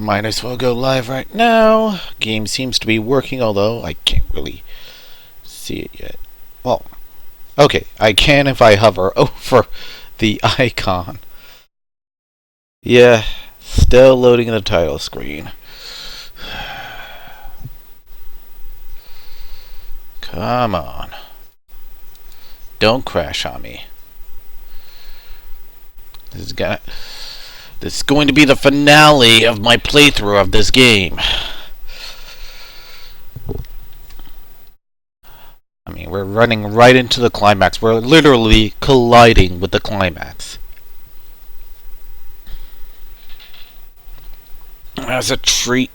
Might as well go live right now. Game seems to be working, although I can't really see it yet. Well, okay, I can if I hover over the icon. Yeah, still loading the title screen. Come on. Don't crash on me. This is going to be the finale of my playthrough of this game. I mean, we're running right into the climax. We're literally colliding with the climax. As a treat,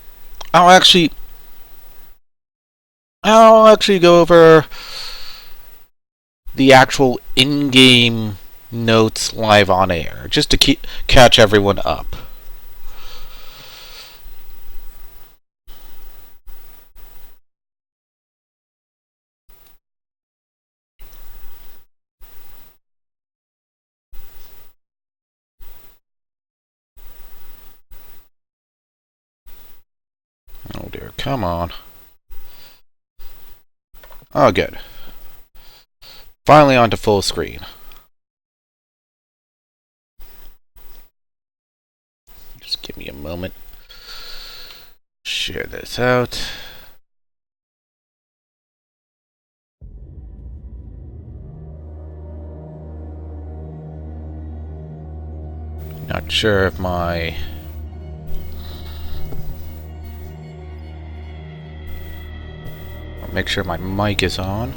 I'll actually go over the actual in-game notes live on air, just to catch everyone up. Oh dear, come on. Oh, good. Finally onto full screen. Just give me a moment. Share this out. Not sure if my... I'll make sure my mic is on.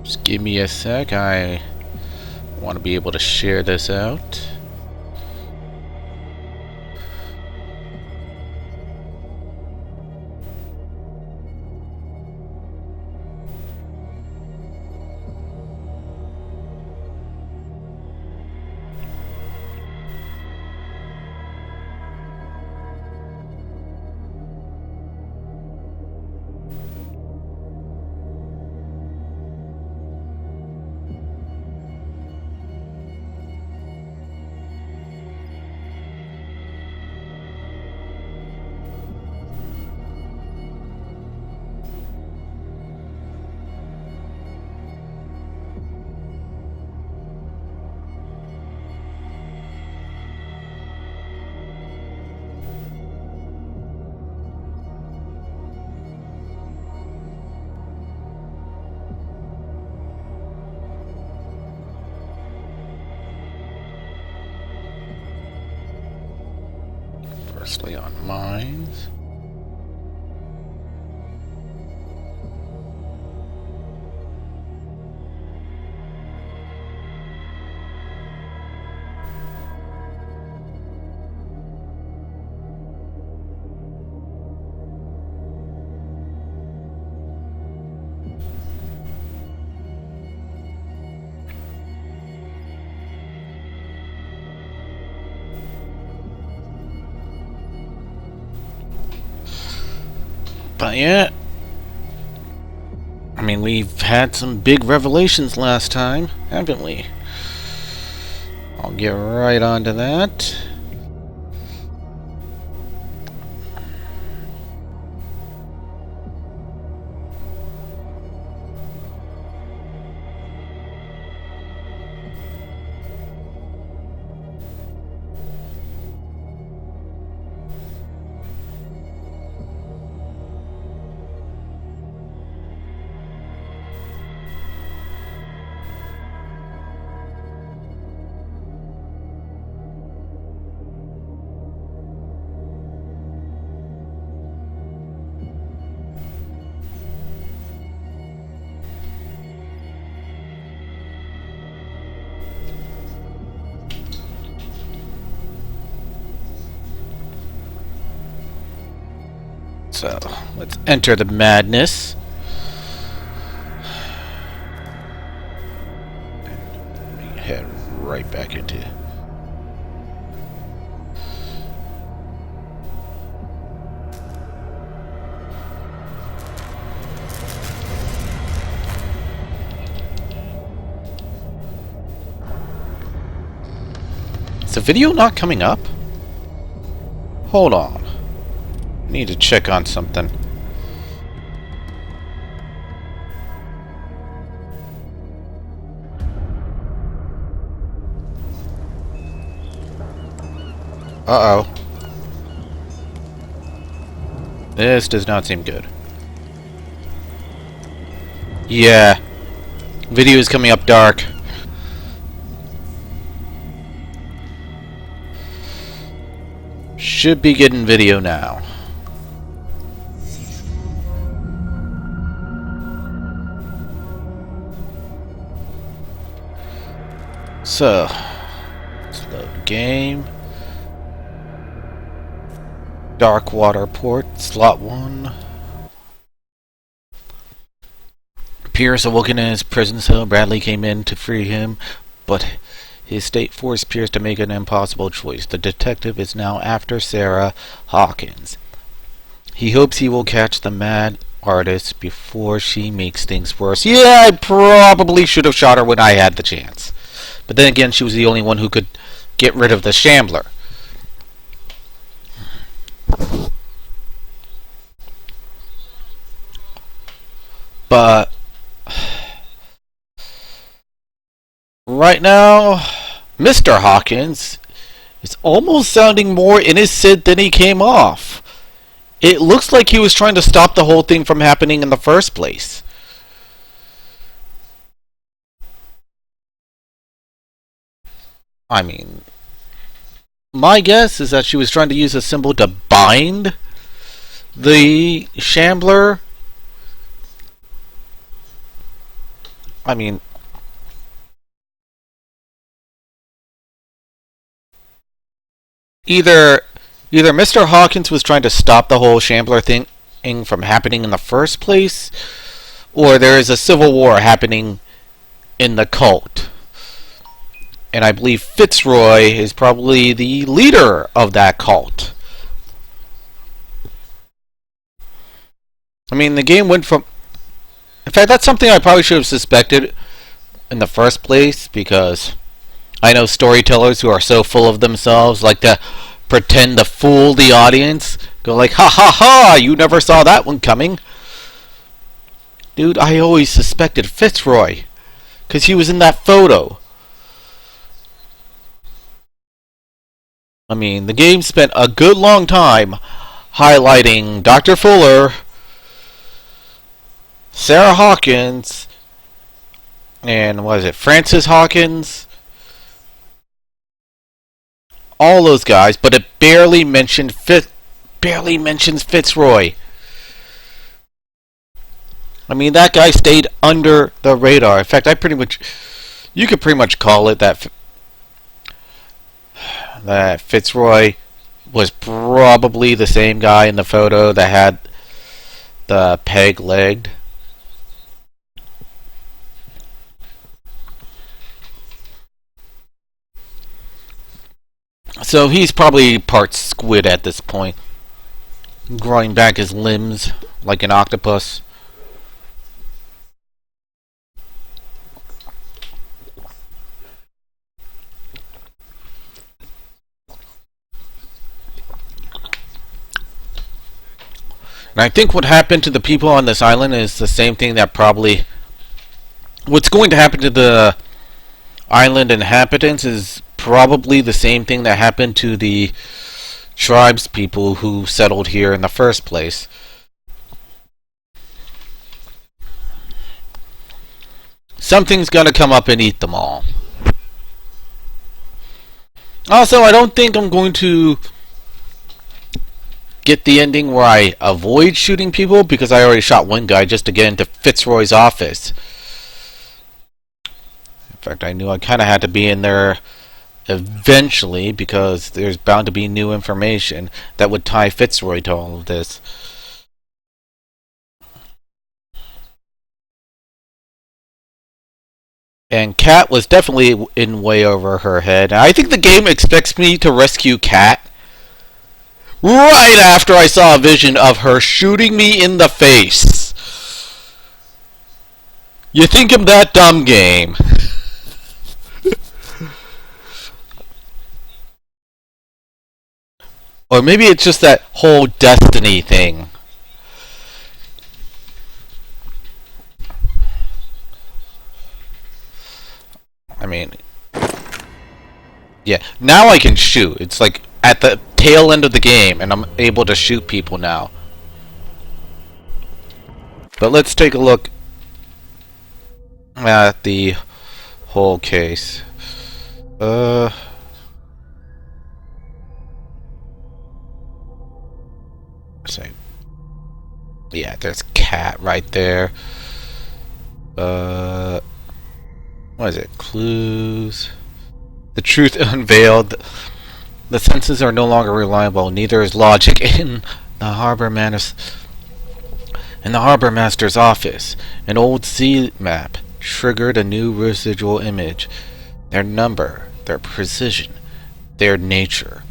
Just give me a sec. I want to be able to share this out. Firstly on mines. But yeah, I mean, we've had some big revelations last time, haven't we? I'll get right onto that. So, let's enter the madness. Let me head right back into... the video not coming up? Hold on. I need to check on something. Uh-oh. This does not seem good. Yeah. Video is coming up dark. Should be getting video now. So, let's load game. Dark Water Port, slot 1. Pierce awoken in his prison cell. Bradley came in to free him, but his state forced Pierce to make an impossible choice. The detective is now after Sarah Hawkins. He hopes he will catch the mad artist before she makes things worse. Yeah, I probably should have shot her when I had the chance. But then again, she was the only one who could get rid of the Shambler. But right now, Mr. Hawkins is almost sounding more innocent than he came off. It looks like he was trying to stop the whole thing from happening in the first place. I mean, my guess is that she was trying to use a symbol to bind the Shambler. I mean, either Mr. Hawkins was trying to stop the whole Shambler thing from happening in the first place, or there is a civil war happening in the cult. And I believe Fitzroy is probably the leader of that cult. I mean, the game went from... In fact, that's something I probably should have suspected in the first place, because I know storytellers who are so full of themselves like to pretend to fool the audience. Go like, ha ha ha, you never saw that one coming. Dude, I always suspected Fitzroy, because he was in that photo. I mean, the game spent a good long time highlighting Dr. Fuller, Sarah Hawkins, and what is it, Francis Hawkins? All those guys, but it barely mentions Fitzroy. I mean, that guy stayed under the radar. In fact, you could pretty much call it that Fitzroy was probably the same guy in the photo that had the peg-legged. So he's probably part squid at this point, growing back his limbs like an octopus. And I think what happened to the people on this island is the same thing that probably... What's going to happen to the island inhabitants is probably the same thing that happened to the tribes people who settled here in the first place. Something's gonna come up and eat them all. Also, I don't think I'm going to get the ending where I avoid shooting people, because I already shot one guy just to get into Fitzroy's office. In fact, I knew I kind of had to be in there eventually, because there's bound to be new information that would tie Fitzroy to all of this. And Kat was definitely in way over her head. I think the game expects me to rescue Kat right after I saw a vision of her shooting me in the face. You think I'm that dumb, game? Or maybe it's just that whole destiny thing. I mean, yeah. Now I can shoot. It's like at the tail end of the game, and I'm able to shoot people now. But let's take a look at the whole case. Let's see. Yeah, there's cat right there. What is it? Clues. The truth unveiled. The senses are no longer reliable. Neither is logic in the harbor master's office. An old sea map triggered a new residual image. Their number, their precision, their nature.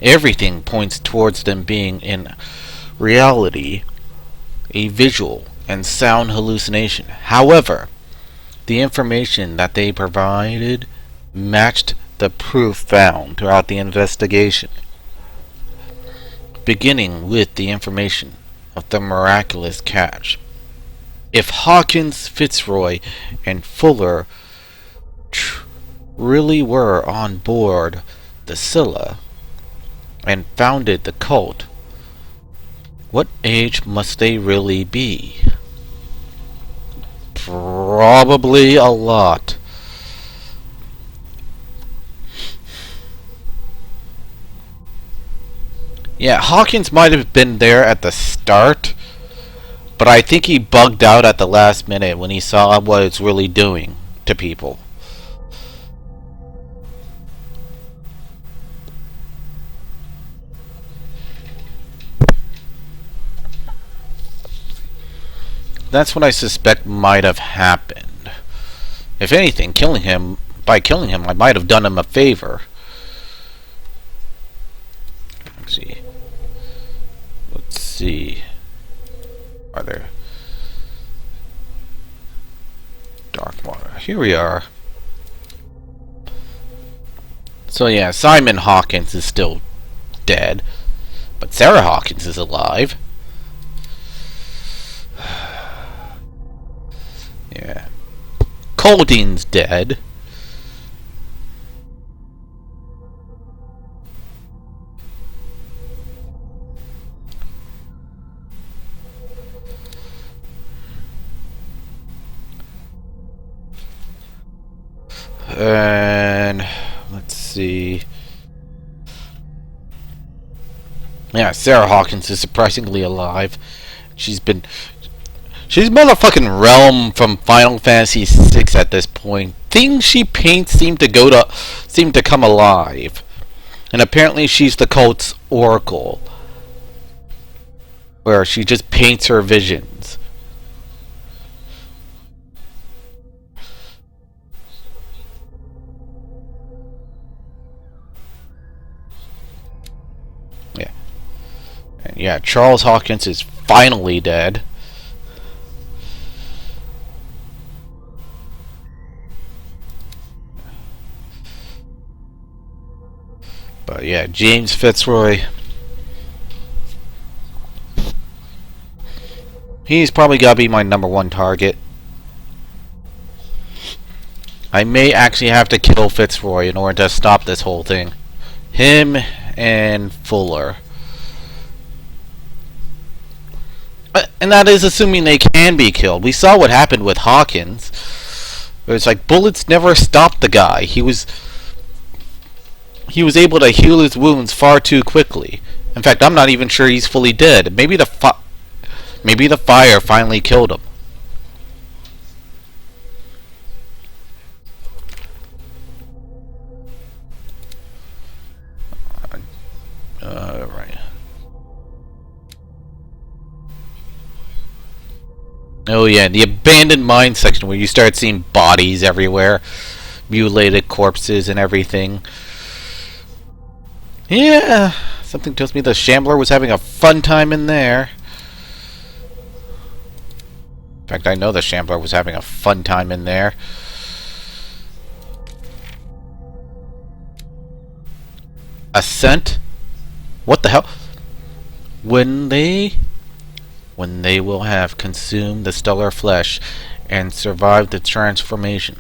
Everything points towards them being in reality a visual and sound hallucination. However, the information that they provided matched the proof found throughout the investigation, beginning with the information of the miraculous catch. If Hawkins, Fitzroy, and Fuller really were on board the Scylla and founded the cult, what age must they really be? Probably a lot. Yeah, Hawkins might have been there at the start, but I think he bugged out at the last minute when he saw what it's really doing to people. That's what I suspect might have happened. If anything, by killing him, I might have done him a favor. Let's see. Let's see. Are there dark water? Here we are. So yeah, Simon Hawkins is still dead, but Sarah Hawkins is alive. Yeah. Coldine's dead. And let's see. Yeah, Sarah Hawkins is surprisingly alive. She's motherfucking Realm from Final Fantasy VI at this point. Things she paints seem to come alive. And apparently she's the cult's oracle, where she just paints her visions. Yeah. And yeah, Charles Hawkins is finally dead. But yeah, James Fitzroy, he's probably got to be my #1 target. I may actually have to kill Fitzroy in order to stop this whole thing. Him and Fuller. And that is assuming they can be killed. We saw what happened with Hawkins. It's like bullets never stopped the guy. He was able to heal his wounds far too quickly. In fact, I'm not even sure he's fully dead. Maybe the fire finally killed him. Right. Oh yeah, the abandoned mine section where you start seeing bodies everywhere, mutilated corpses and everything. Yeah, something tells me the Shambler was having a fun time in there. In fact, I know the Shambler was having a fun time in there. Ascent? What the hell? When they will have consumed the stellar flesh and survived the transformation,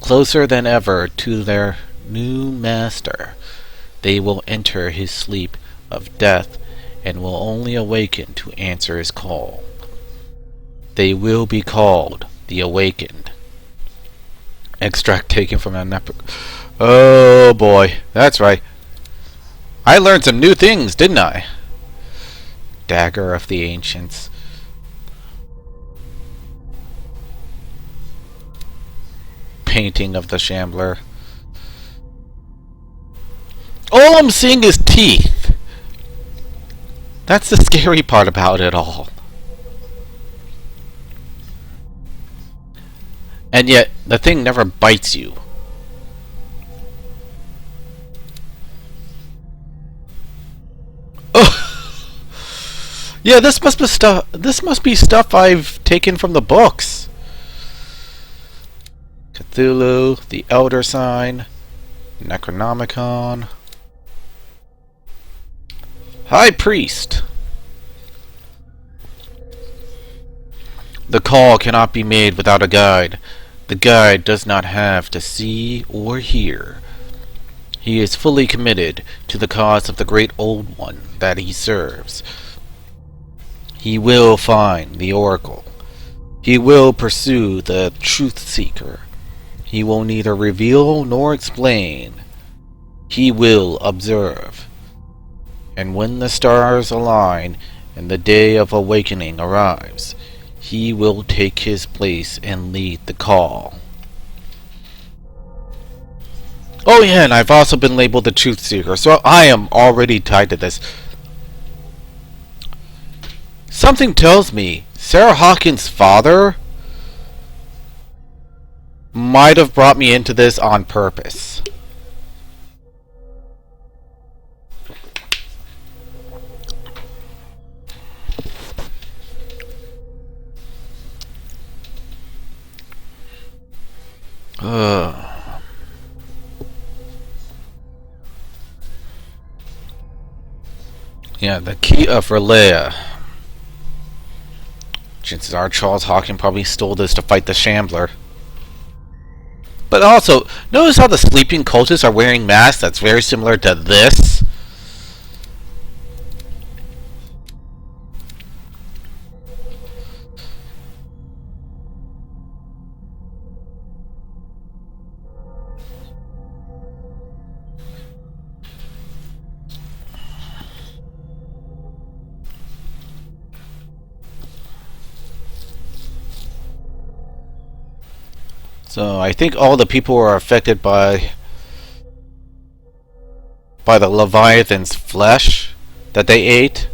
closer than ever to their new master, they will enter his sleep of death and will only awaken to answer his call. They will be called the Awakened. Extract taken from an epic. Oh boy, that's right. I learned some new things, didn't I? Dagger of the Ancients. Painting of the Shambler. All I'm seeing is teeth. That's the scary part about it all. And yet, the thing never bites you. Oh, yeah, this must be stuff. This must be stuff I've taken from the books. Cthulhu, the Elder Sign, Necronomicon, High Priest. The call cannot be made without a guide. The guide does not have to see or hear. He is fully committed to the cause of the great old one that he serves. He will find the oracle. He will pursue the truth seeker. He will neither reveal nor explain. He will observe. And when the stars align and the day of awakening arrives, he will take his place and lead the call. Oh yeah, and I've also been labeled the Truth Seeker, so I am already tied to this. Something tells me Sarah Hawkins' father might have brought me into this on purpose. Yeah, the key of Relea. Chances are Charles Hawkins probably stole this to fight the Shambler. But also, notice how the sleeping cultists are wearing masks that's very similar to this? So I think all the people who are affected by the Leviathan's flesh that they ate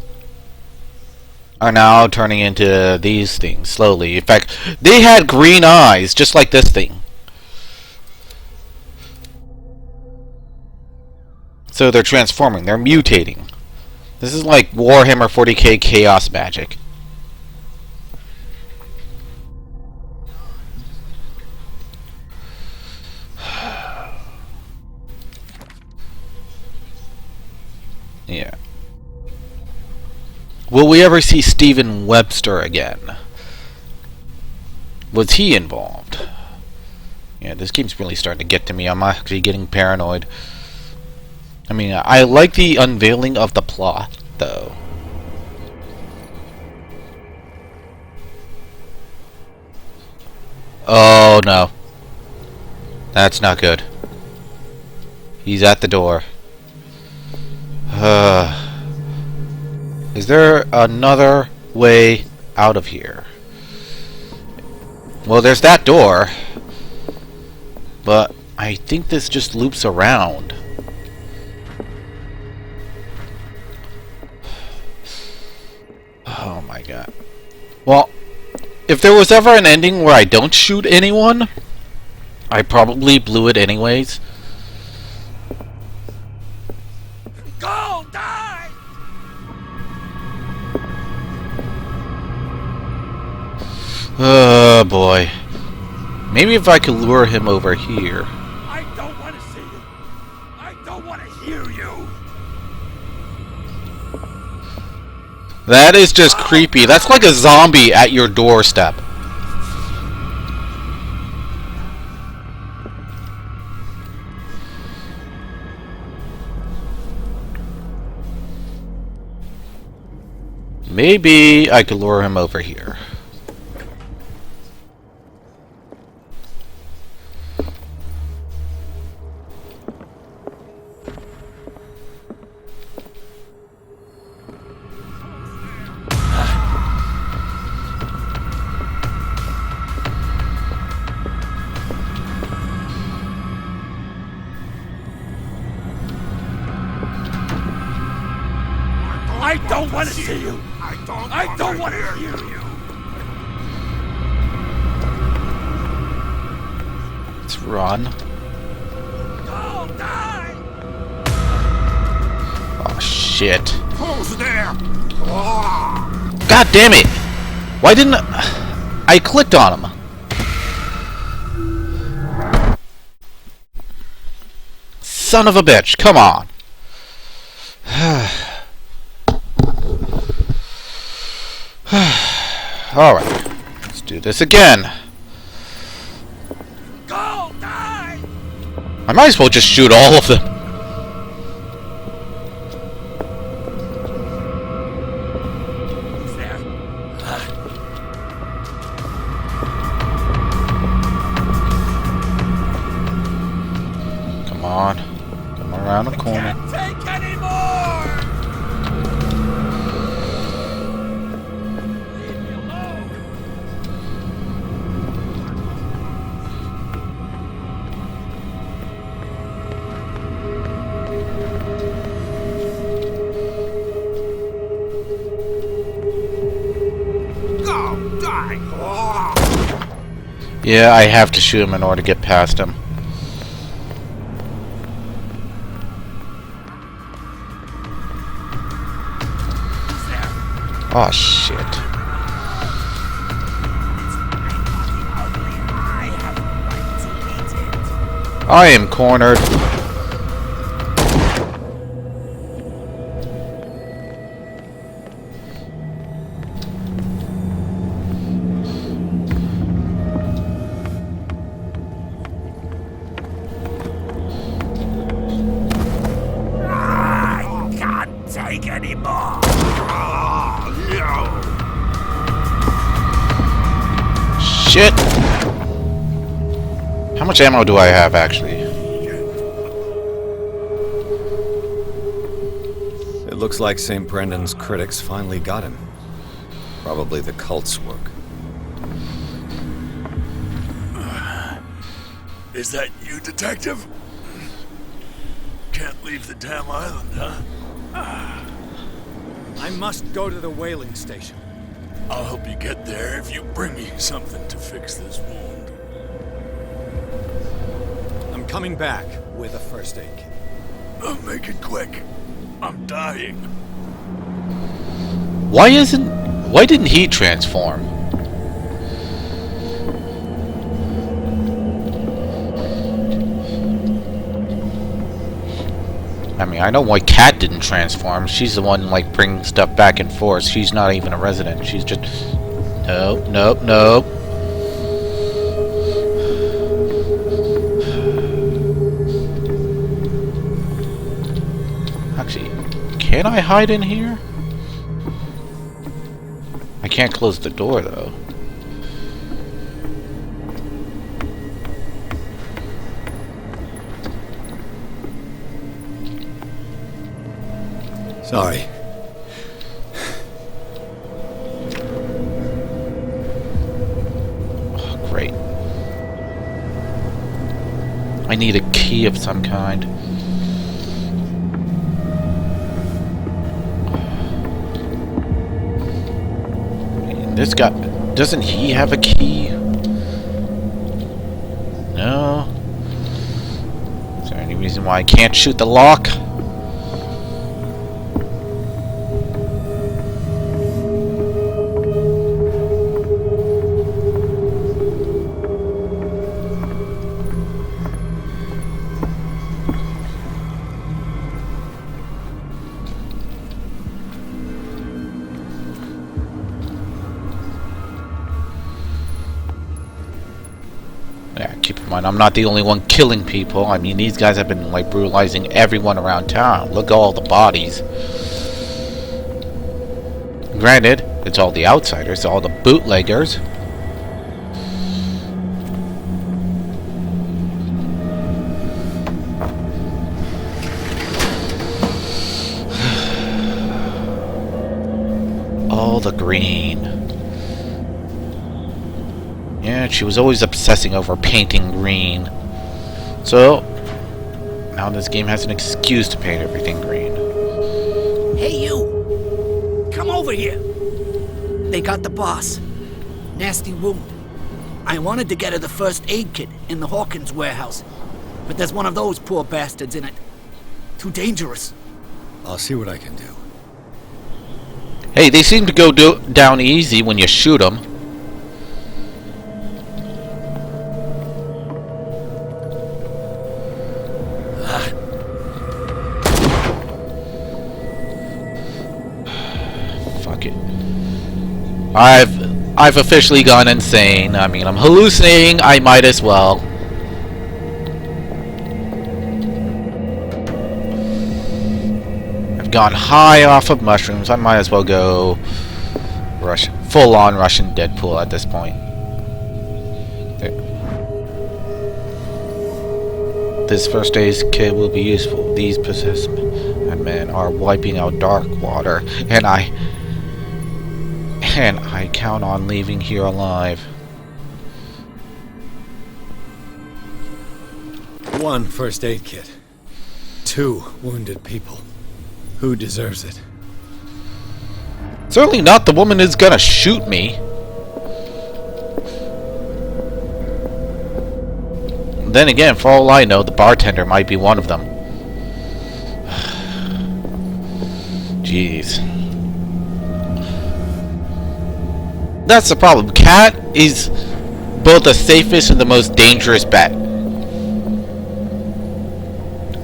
are now turning into these things slowly. In fact, they had green eyes just like this thing. So they're transforming, they're mutating. This is like Warhammer 40k chaos magic. Yeah. Will we ever see Stephen Webster again? Was he involved? Yeah, this game's really starting to get to me. I'm actually getting paranoid. I mean, I like the unveiling of the plot, though. Oh, no. That's not good. He's at the door. Is there another way out of here? Well, there's that door. But I think this just loops around. Oh my god. Well, if there was ever an ending where I don't shoot anyone, I probably blew it anyways. Go, die! Oh boy. Maybe if I could lure him over here. I don't want to see you. I don't want to hear you. That is just creepy. That's like a zombie at your doorstep. Maybe I could lure him over here. I don't want to see you. I don't want to hear you. Let's run. Go die. Oh shit. Who's there? God damn it! Why didn't I clicked on him? Son of a bitch, come on. Alright, let's do this again. Go die. I might as well just shoot all of them. Who's there? Come on. Come around the corner. Can't take anymore. Leave me alone. Go die. Yeah, I have to shoot him in order to get past him. Who's there? Oh shit. I have a right to eat it. I am cornered. I can't take anymore. No. Shit. How much ammo do I have actually? It looks like St. Brendan's critics finally got him. Probably the cult's work. Is that you, Detective? Can't leave the damn island, huh? I must go to the whaling station. I'll help you get there if you bring me something to fix this wound. I'm coming back with a first aid kit. Make it quick. I'm dying. Why didn't he transform? I mean, I know why Kat didn't transform. She's the one, like, bringing stuff back and forth. She's not even a resident. She's just... Nope, nope, nope. Actually, can I hide in here? I can't close the door, though. Sorry. Oh, great. I need a key of some kind. This guy... Doesn't he have a key? No. Is there any reason why I can't shoot the lock? Come on, I'm not the only one killing people. I mean, these guys have been, like, brutalizing everyone around town. Look at all the bodies. Granted, it's all the outsiders, all the bootleggers. All the green. Yeah, she was always obsessing over painting green. So, now this game has an excuse to paint everything green. Hey, you! Come over here! They got the boss. Nasty wound. I wanted to get her the first aid kit in the Hawkins warehouse, but there's one of those poor bastards in it. Too dangerous. I'll see what I can do. Hey, they seem to go down easy when you shoot them. Fuck it. I've officially gone insane. I mean, I'm hallucinating. I might as well. I've gone high off of mushrooms. I might as well go full-on Russian Deadpool at this point. There. This first aid kit will be useful. These possessed men are wiping out dark water, and I count on leaving here alive. 1 first aid kit. 2 wounded people. Who deserves it? Certainly not the woman who's gonna shoot me. Then again, for all I know, the bartender might be one of them. Jeez. That's the problem. Cat is both the safest and the most dangerous bet.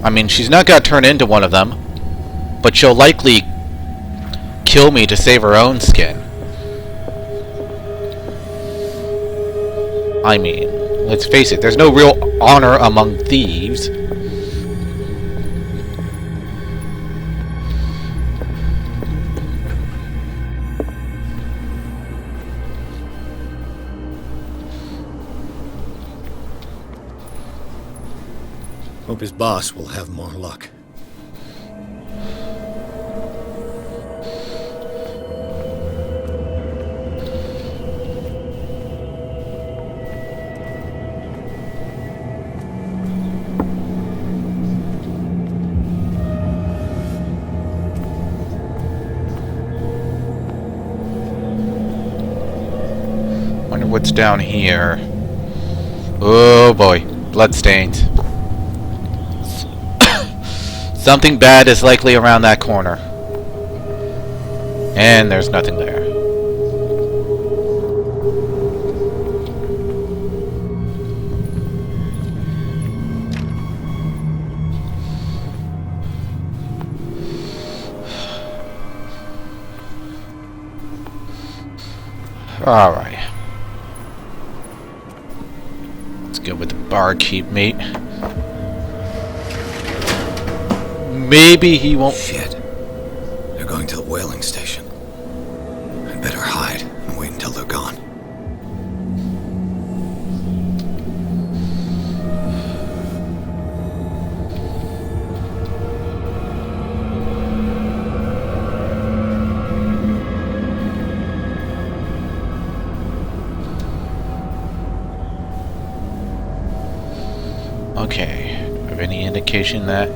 I mean, she's not gonna turn into one of them, but she'll likely kill me to save her own skin. I mean, let's face it, there's no real honor among thieves. Hope his boss will have more luck. Wonder what's down here. Oh boy, bloodstains. Something bad is likely around that corner. And there's nothing there. Alright. Let's go with the barkeep, mate. Maybe he won't. Shit. They're going to the whaling station. I'd better hide and wait until they're gone. Okay. Do I have any indication that?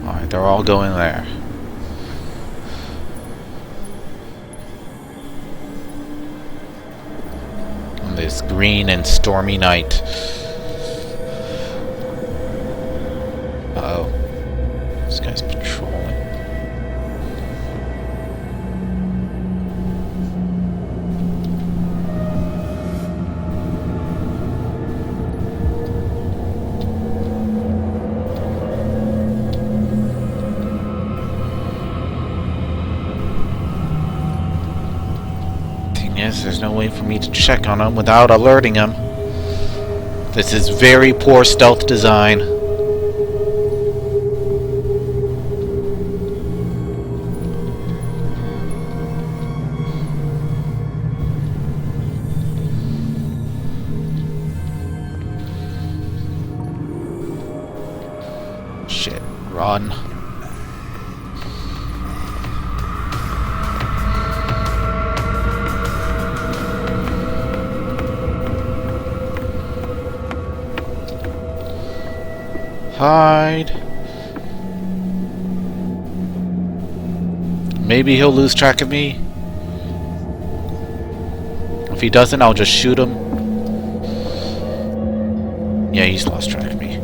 Alright, they're all going there. On this green and stormy night. Uh-oh. This guy's patrolling. for me to check on him without alerting him. This is very poor stealth design. Shit, run. Hide. Maybe he'll lose track of me. If he doesn't, I'll just shoot him. Yeah, he's lost track of me.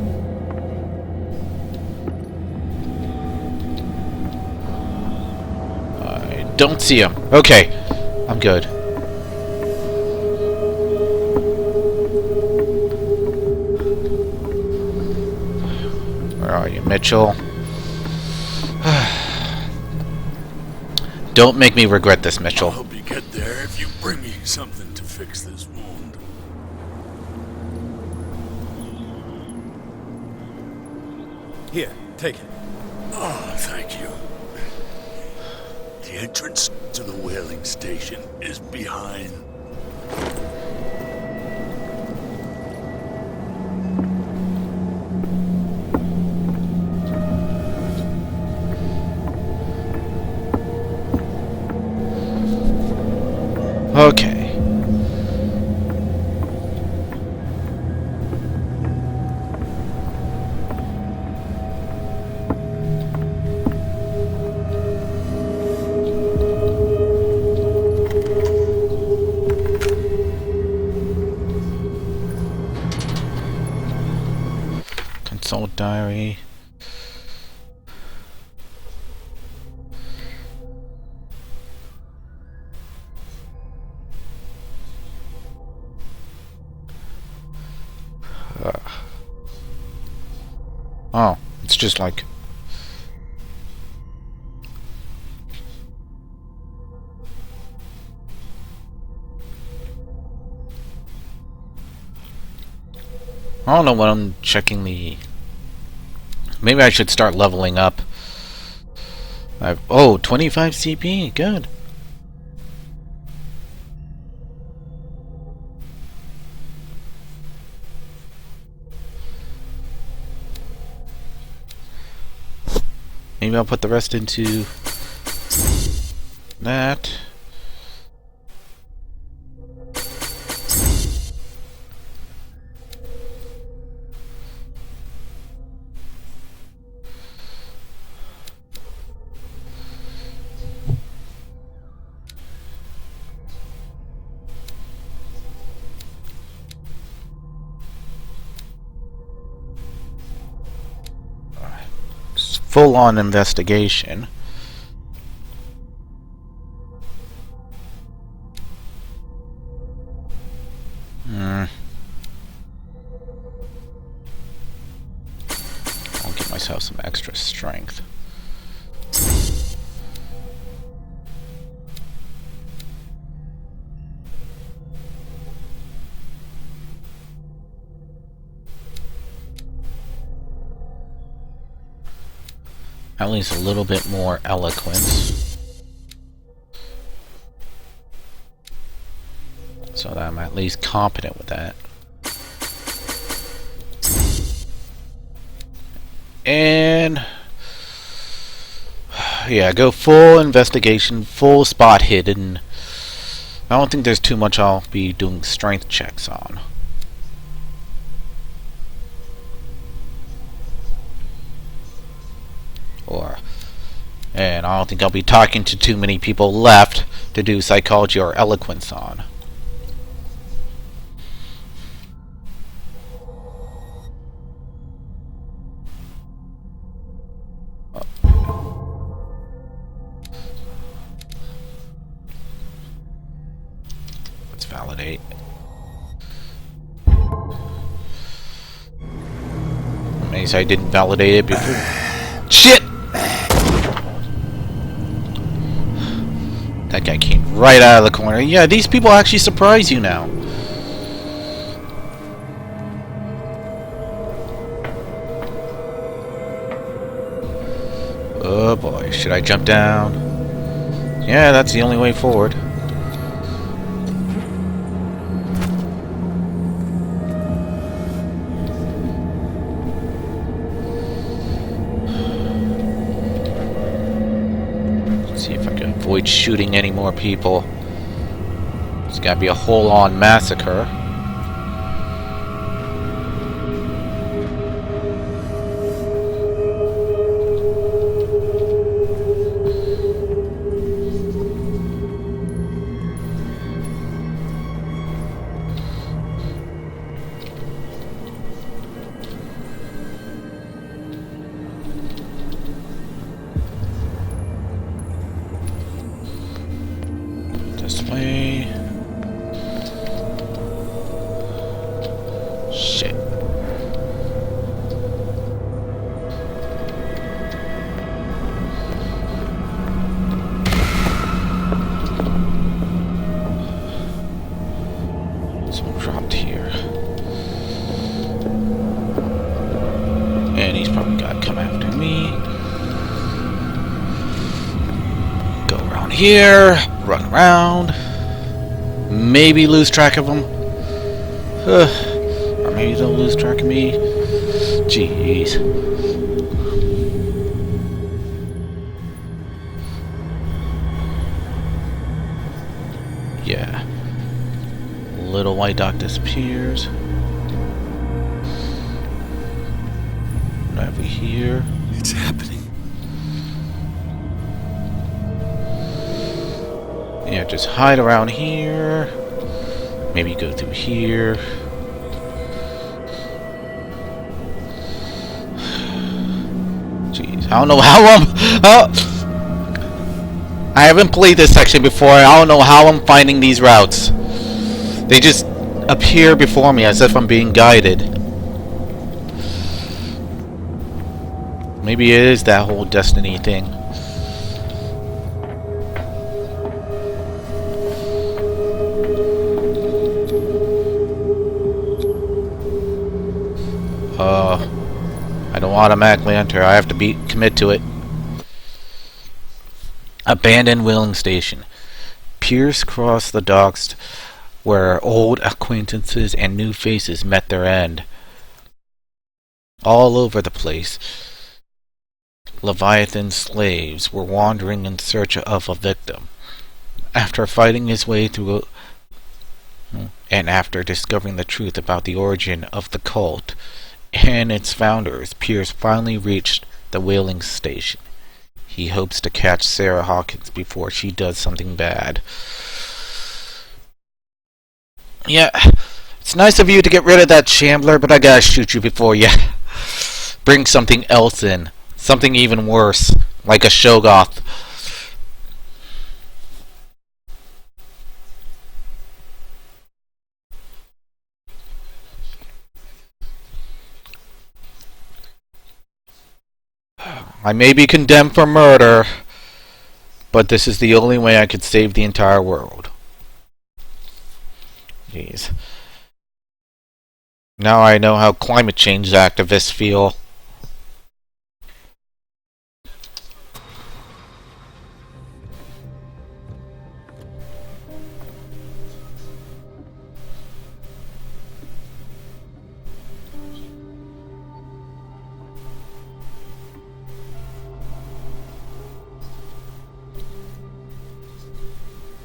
I don't see him. Okay, I'm good. Where are you, Mitchell? Don't make me regret this, I'll Mitchell. help you get there if you bring me something to fix this wound. Here, take it. Oh, thank you. The entrance to the whaling station is behind. Okay. Consult diary. Oh, it's just like... I don't know when I'm checking the... Maybe I should start leveling up. Oh, 25 CP, good. Maybe I'll put the rest into that. Full-on investigation. I'll give myself some extra strength. At least a little bit more eloquence. So that I'm at least competent with that. And... yeah, go full investigation, full spot hidden. I don't think there's too much I'll be doing strength checks on. And I don't think I'll be talking to too many people left to do psychology or eloquence on. Let's validate. Amazed I didn't validate it before. Shit! That guy came right out of the corner. Yeah, these people actually surprise you now. Oh boy, should I jump down? Yeah, that's the only way forward. Let's see if I can avoid shooting any more people. It's gotta be a whole-on massacre. This way. Shit. Someone dropped here. And he's probably got to come after me. Go around here. Run around. Maybe lose track of them. Or maybe they'll lose track of me. Jeez. Yeah. Little white dot disappears. Right over here. It's happening. Yeah, just hide around here. Maybe go through here. Jeez, I don't know how I haven't played this section before. I don't know how I'm finding these routes. They just appear before me as if I'm being guided. Maybe it is that whole destiny thing. I don't automatically enter. I have to commit to it. Abandoned whaling station. Pierce crossed the docks where old acquaintances and new faces met their end. All over the place, Leviathan slaves were wandering in search of a victim. After fighting his way through and after discovering the truth about the origin of the cult and its founders, Pierce finally reached the whaling station. He hopes to catch Sarah Hawkins before she does something bad. Yeah, it's nice of you to get rid of that shambler, but I gotta shoot you before you bring something else in. Something even worse, like a Shogoth. I may be condemned for murder, but this is the only way I could save the entire world. Jeez. Now I know how climate change activists feel.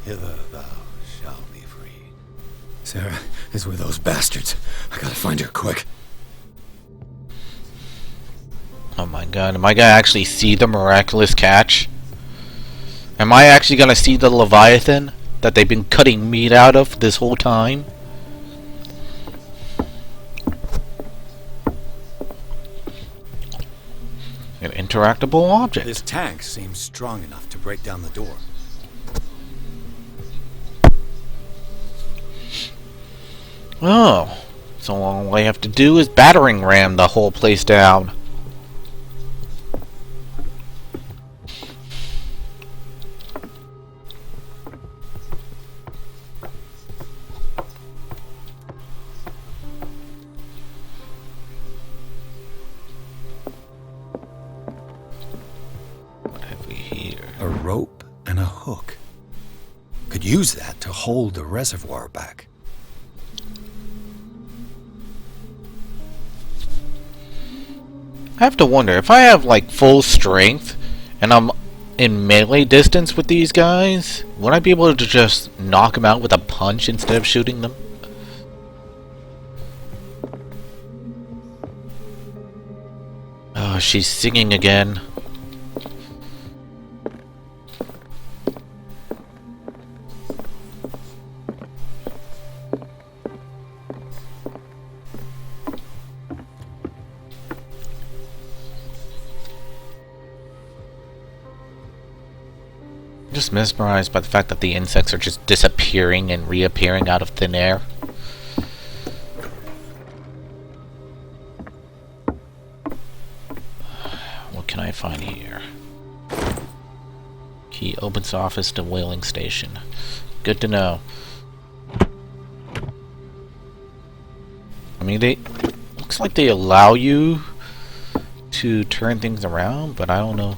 Hither thou shalt be free. Sarah is with those bastards. I gotta find her quick. Oh my god, am I gonna actually see the miraculous catch? Am I actually gonna see the Leviathan that they've been cutting meat out of this whole time? An interactable object. This tank seems strong enough to break down the door. Oh, so all I have to do is battering ram the whole place down. use that to hold the reservoir back. I have to wonder, if I have like full strength and I'm in melee distance with these guys, would I be able to just knock them out with a punch instead of shooting them? Oh, she's singing again. Just mesmerized by the fact that the insects are just disappearing and reappearing out of thin air. What can I find here? Key opens office to whaling station. Good to know. I mean, looks like they allow you to turn things around, but I don't know.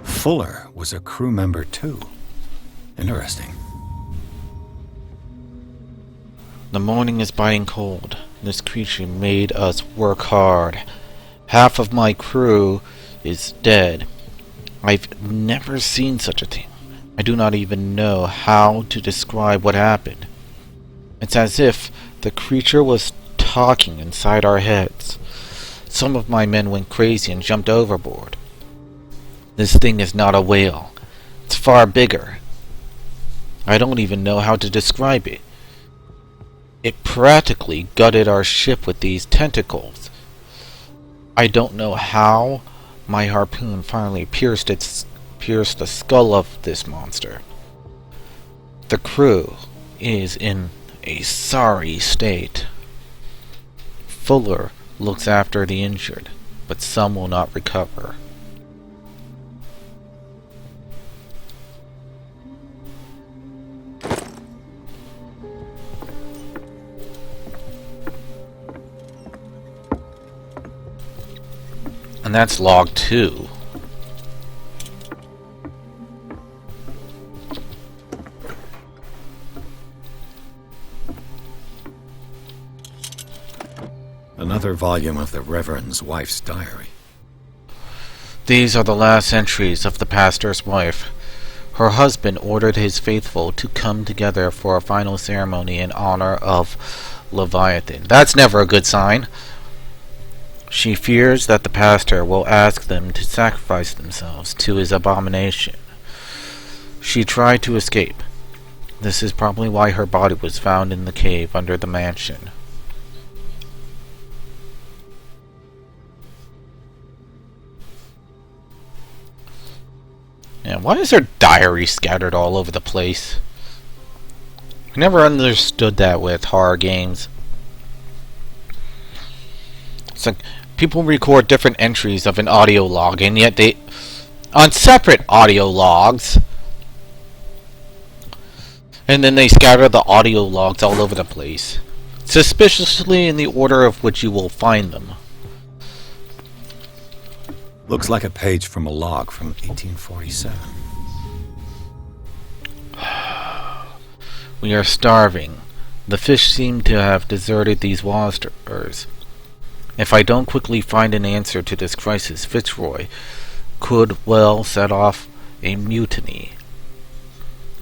Fuller was a crew member too. Interesting. The morning is biting cold. This creature made us work hard. Half of my crew is dead. I've never seen such a thing. I do not even know how to describe what happened. It's as if the creature was talking inside our heads. Some of my men went crazy and jumped overboard. This thing is not a whale. It's far bigger. I don't even know how to describe it. It practically gutted our ship with these tentacles. I don't know how my harpoon finally pierced the skull of this monster. The crew is in a sorry state. Fuller looks after the injured, but some will not recover. And that's log 2. Another volume of the Reverend's wife's diary. These are the last entries of the pastor's wife. Her husband ordered his faithful to come together for a final ceremony in honor of Leviathan. That's never a good sign. She fears that the pastor will ask them to sacrifice themselves to his abomination. She tried to escape. This is probably why her body was found in the cave under the mansion. And why is her diary scattered all over the place? I never understood that with horror games. It's like people record different entries of an audio log, and yet they, on separate audio logs, and then they scatter the audio logs all over the place, suspiciously in the order of which you will find them. Looks like a page from a log from 1847. We are starving. The fish seem to have deserted these waters. If I don't quickly find an answer to this crisis, Fitzroy could well set off a mutiny.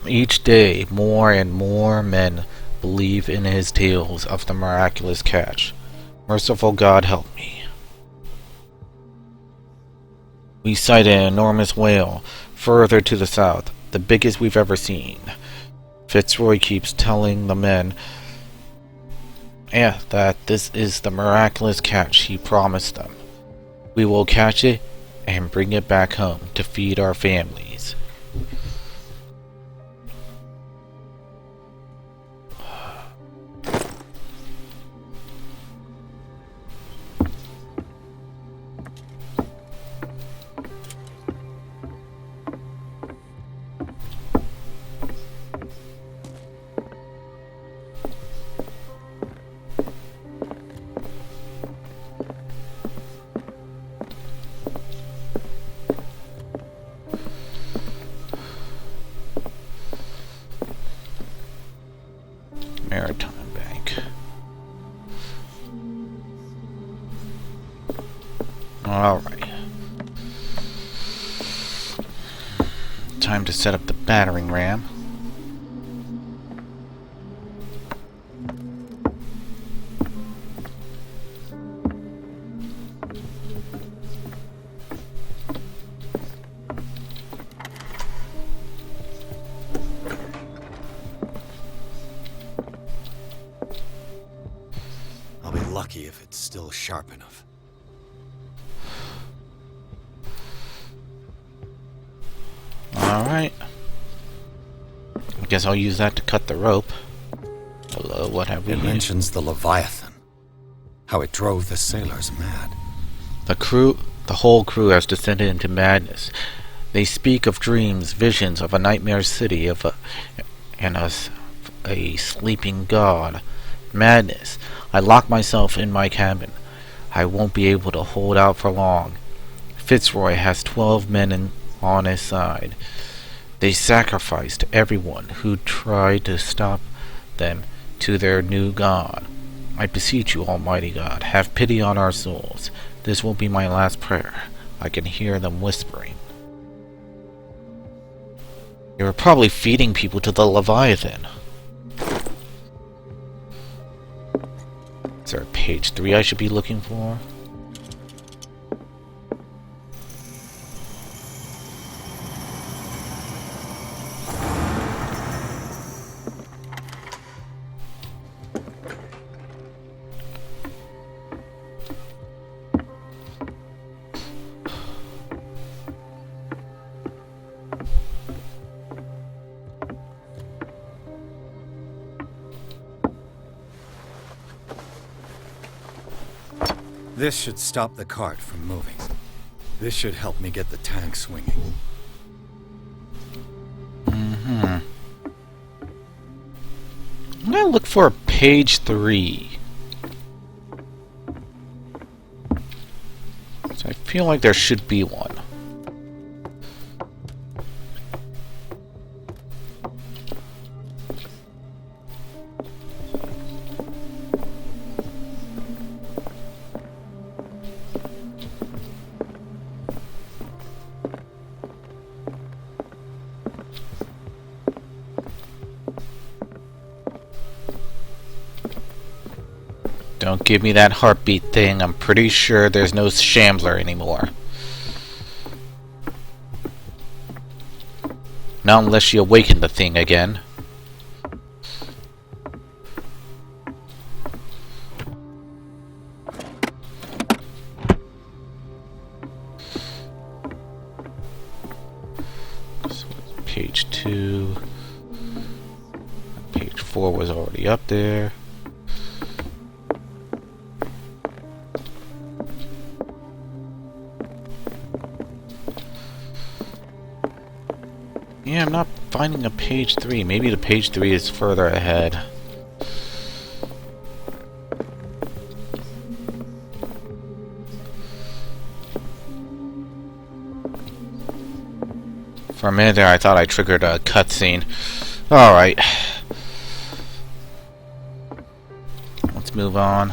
Each day, more and more men believe in his tales of the miraculous catch. Merciful God, help me. We sight an enormous whale further to the south, the biggest we've ever seen. Fitzroy keeps telling the men that this is the miraculous catch he promised them. We will catch it and bring it back home to feed our families. Maritime Bank. Alright. Time to set up the battering ram. I'll be lucky if it's still sharp enough. Alright. I guess I'll use that to cut the rope. Hello, what have we It here? mentions the Leviathan. How it drove the sailors mad. The whole crew has descended into madness. They speak of dreams, visions of a nightmare city, and a sleeping god. Madness. I lock myself in my cabin. I won't be able to hold out for long. Fitzroy has 12 men on his side. They sacrificed everyone who tried to stop them to their new god. I beseech you, Almighty God, have pity on our souls. This will be my last prayer. I can hear them whispering. They were probably feeding people to the Leviathan. Is there a page 3 I should be looking for? This should stop the cart from moving. This should help me get the tank swinging. I'm gonna look for page 3. So I feel like there should be one. Don't give me that heartbeat thing. I'm pretty sure there's no Shambler anymore. Not unless you awaken the thing again. So page 2. Page 4 was already up there. Yeah, I'm not finding a page 3. Maybe the page 3 is further ahead. For a minute there, I thought I triggered a cutscene. Alright. Let's move on.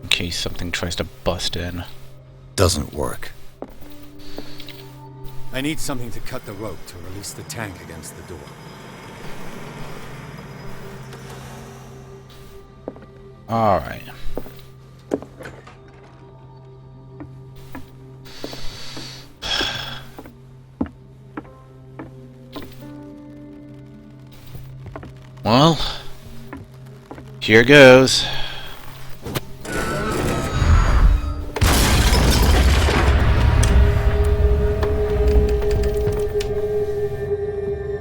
In case something tries to bust in. Doesn't work. I need something to cut the rope to release the tank against the door. Alright. Well, here goes.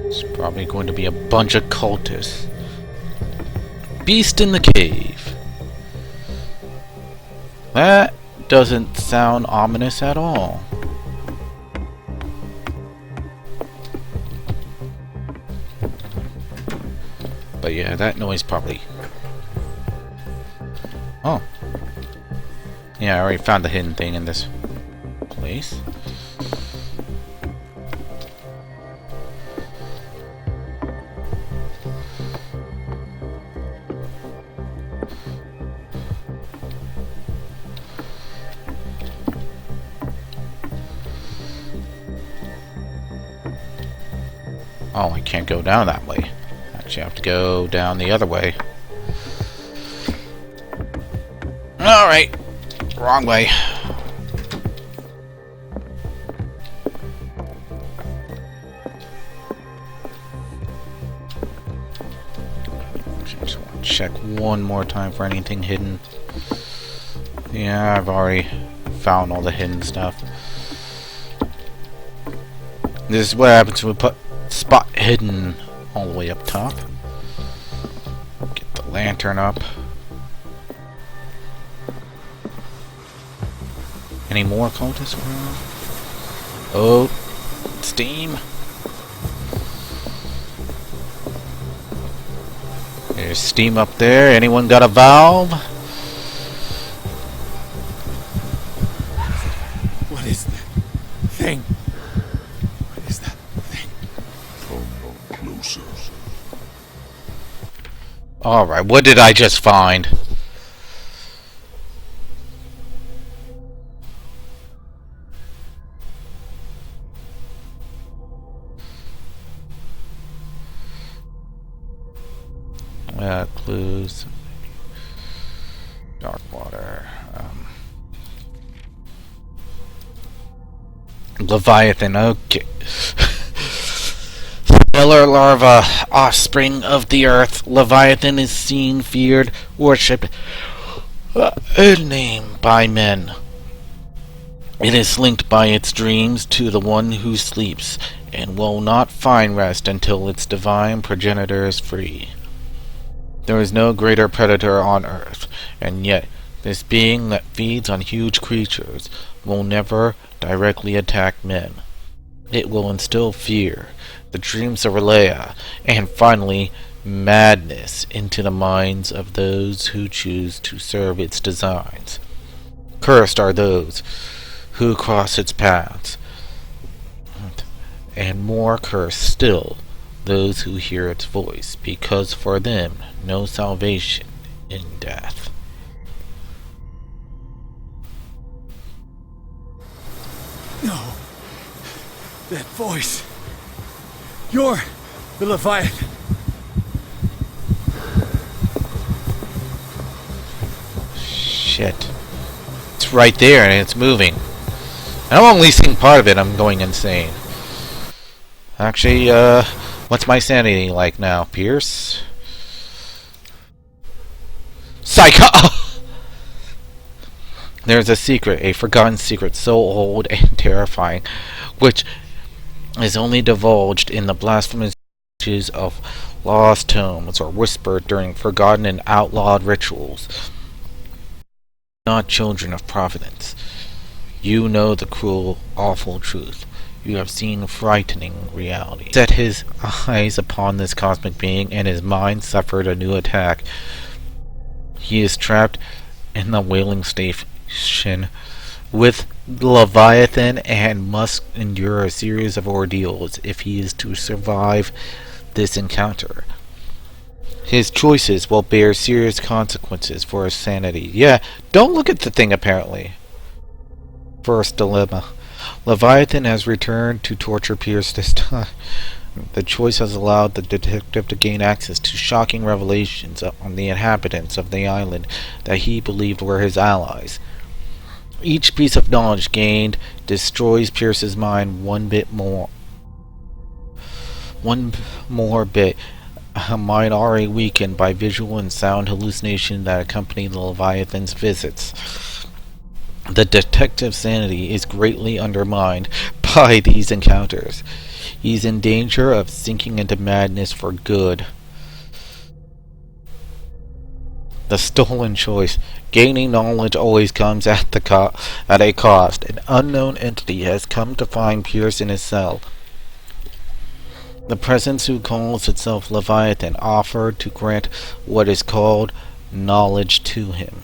It's probably going to be a bunch of cultists. Beast in the cave. That doesn't sound ominous at all. But yeah, that noise probably... Oh. Yeah, I already found the hidden thing in this place. Oh, I can't go down that way. Actually, I have to go down the other way. Alright. Wrong way. Just want to check one more time for anything hidden. Yeah, I've already found all the hidden stuff. This is what happens when we put spot hidden all the way up top. Get the lantern up. Any more cultists around? Oh, steam. There's steam up there. Anyone got a valve? What is that thing? What is that thing? Come no closer. Alright, what did I just find? Clues. Dark water. Leviathan, okay. Stellar larva, offspring of the earth. Leviathan is seen, feared, worshipped, and named by men. It is linked by its dreams to the one who sleeps, and will not find rest until its divine progenitor is free. There is no greater predator on earth, and yet this being that feeds on huge creatures will never directly attack men. It will instill fear, the dreams of Relea, and finally madness into the minds of those who choose to serve its designs. Cursed are those who cross its paths, and more cursed still those who hear its voice, because for them no salvation in death. No. That voice. You're the Leviathan. Shit. It's right there and it's moving. I'm only seeing part of it. I'm going insane. Actually, what's my sanity like now, Pierce? Psycho! There's a secret, a forgotten secret so old and terrifying, which is only divulged in the blasphemous pages of lost tomes or whispered during forgotten and outlawed rituals. Not children of Providence. You know the cruel, awful truth. You have seen frightening reality. Set his eyes upon this cosmic being, and his mind suffered a new attack. He is trapped in the whaling station with Leviathan and must endure a series of ordeals if he is to survive this encounter. His choices will bear serious consequences for his sanity. Yeah, don't look at the thing, apparently. First dilemma. Leviathan has returned to torture Pierce this time. The choice has allowed the detective to gain access to shocking revelations on the inhabitants of the island that he believed were his allies. Each piece of knowledge gained destroys Pierce's mind one more bit, a mind already weakened by visual and sound hallucination that accompany the Leviathan's visits. The detective's sanity is greatly undermined by these encounters. He is in danger of sinking into madness for good. The stolen choice. Gaining knowledge always comes at a cost. An unknown entity has come to find Pierce in his cell. The presence who calls itself Leviathan offered to grant what is called knowledge to him.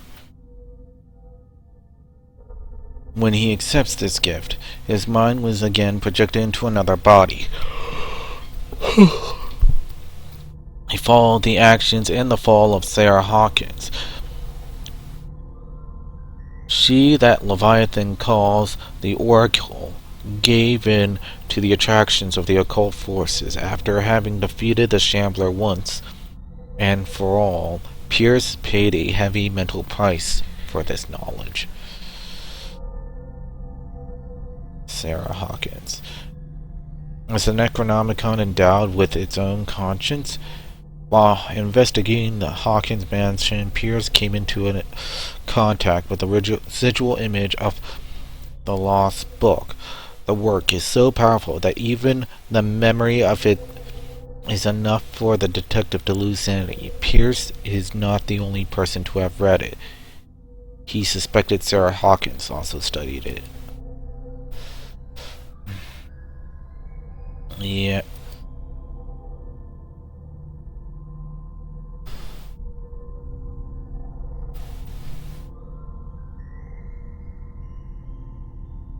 When he accepts this gift, his mind was again projected into another body. He followed the actions and the fall of Sarah Hawkins. She that Leviathan calls the Oracle gave in to the attractions of the occult forces after having defeated the Shambler once and for all. Pierce paid a heavy mental price for this knowledge. Sarah Hawkins. As the Necronomicon endowed with its own conscience, while investigating the Hawkins mansion, Pierce came into contact with the residual image of the lost book. The work is so powerful that even the memory of it is enough for the detective to lose sanity. Pierce is not the only person to have read it. He suspected Sarah Hawkins also studied it. Yeah.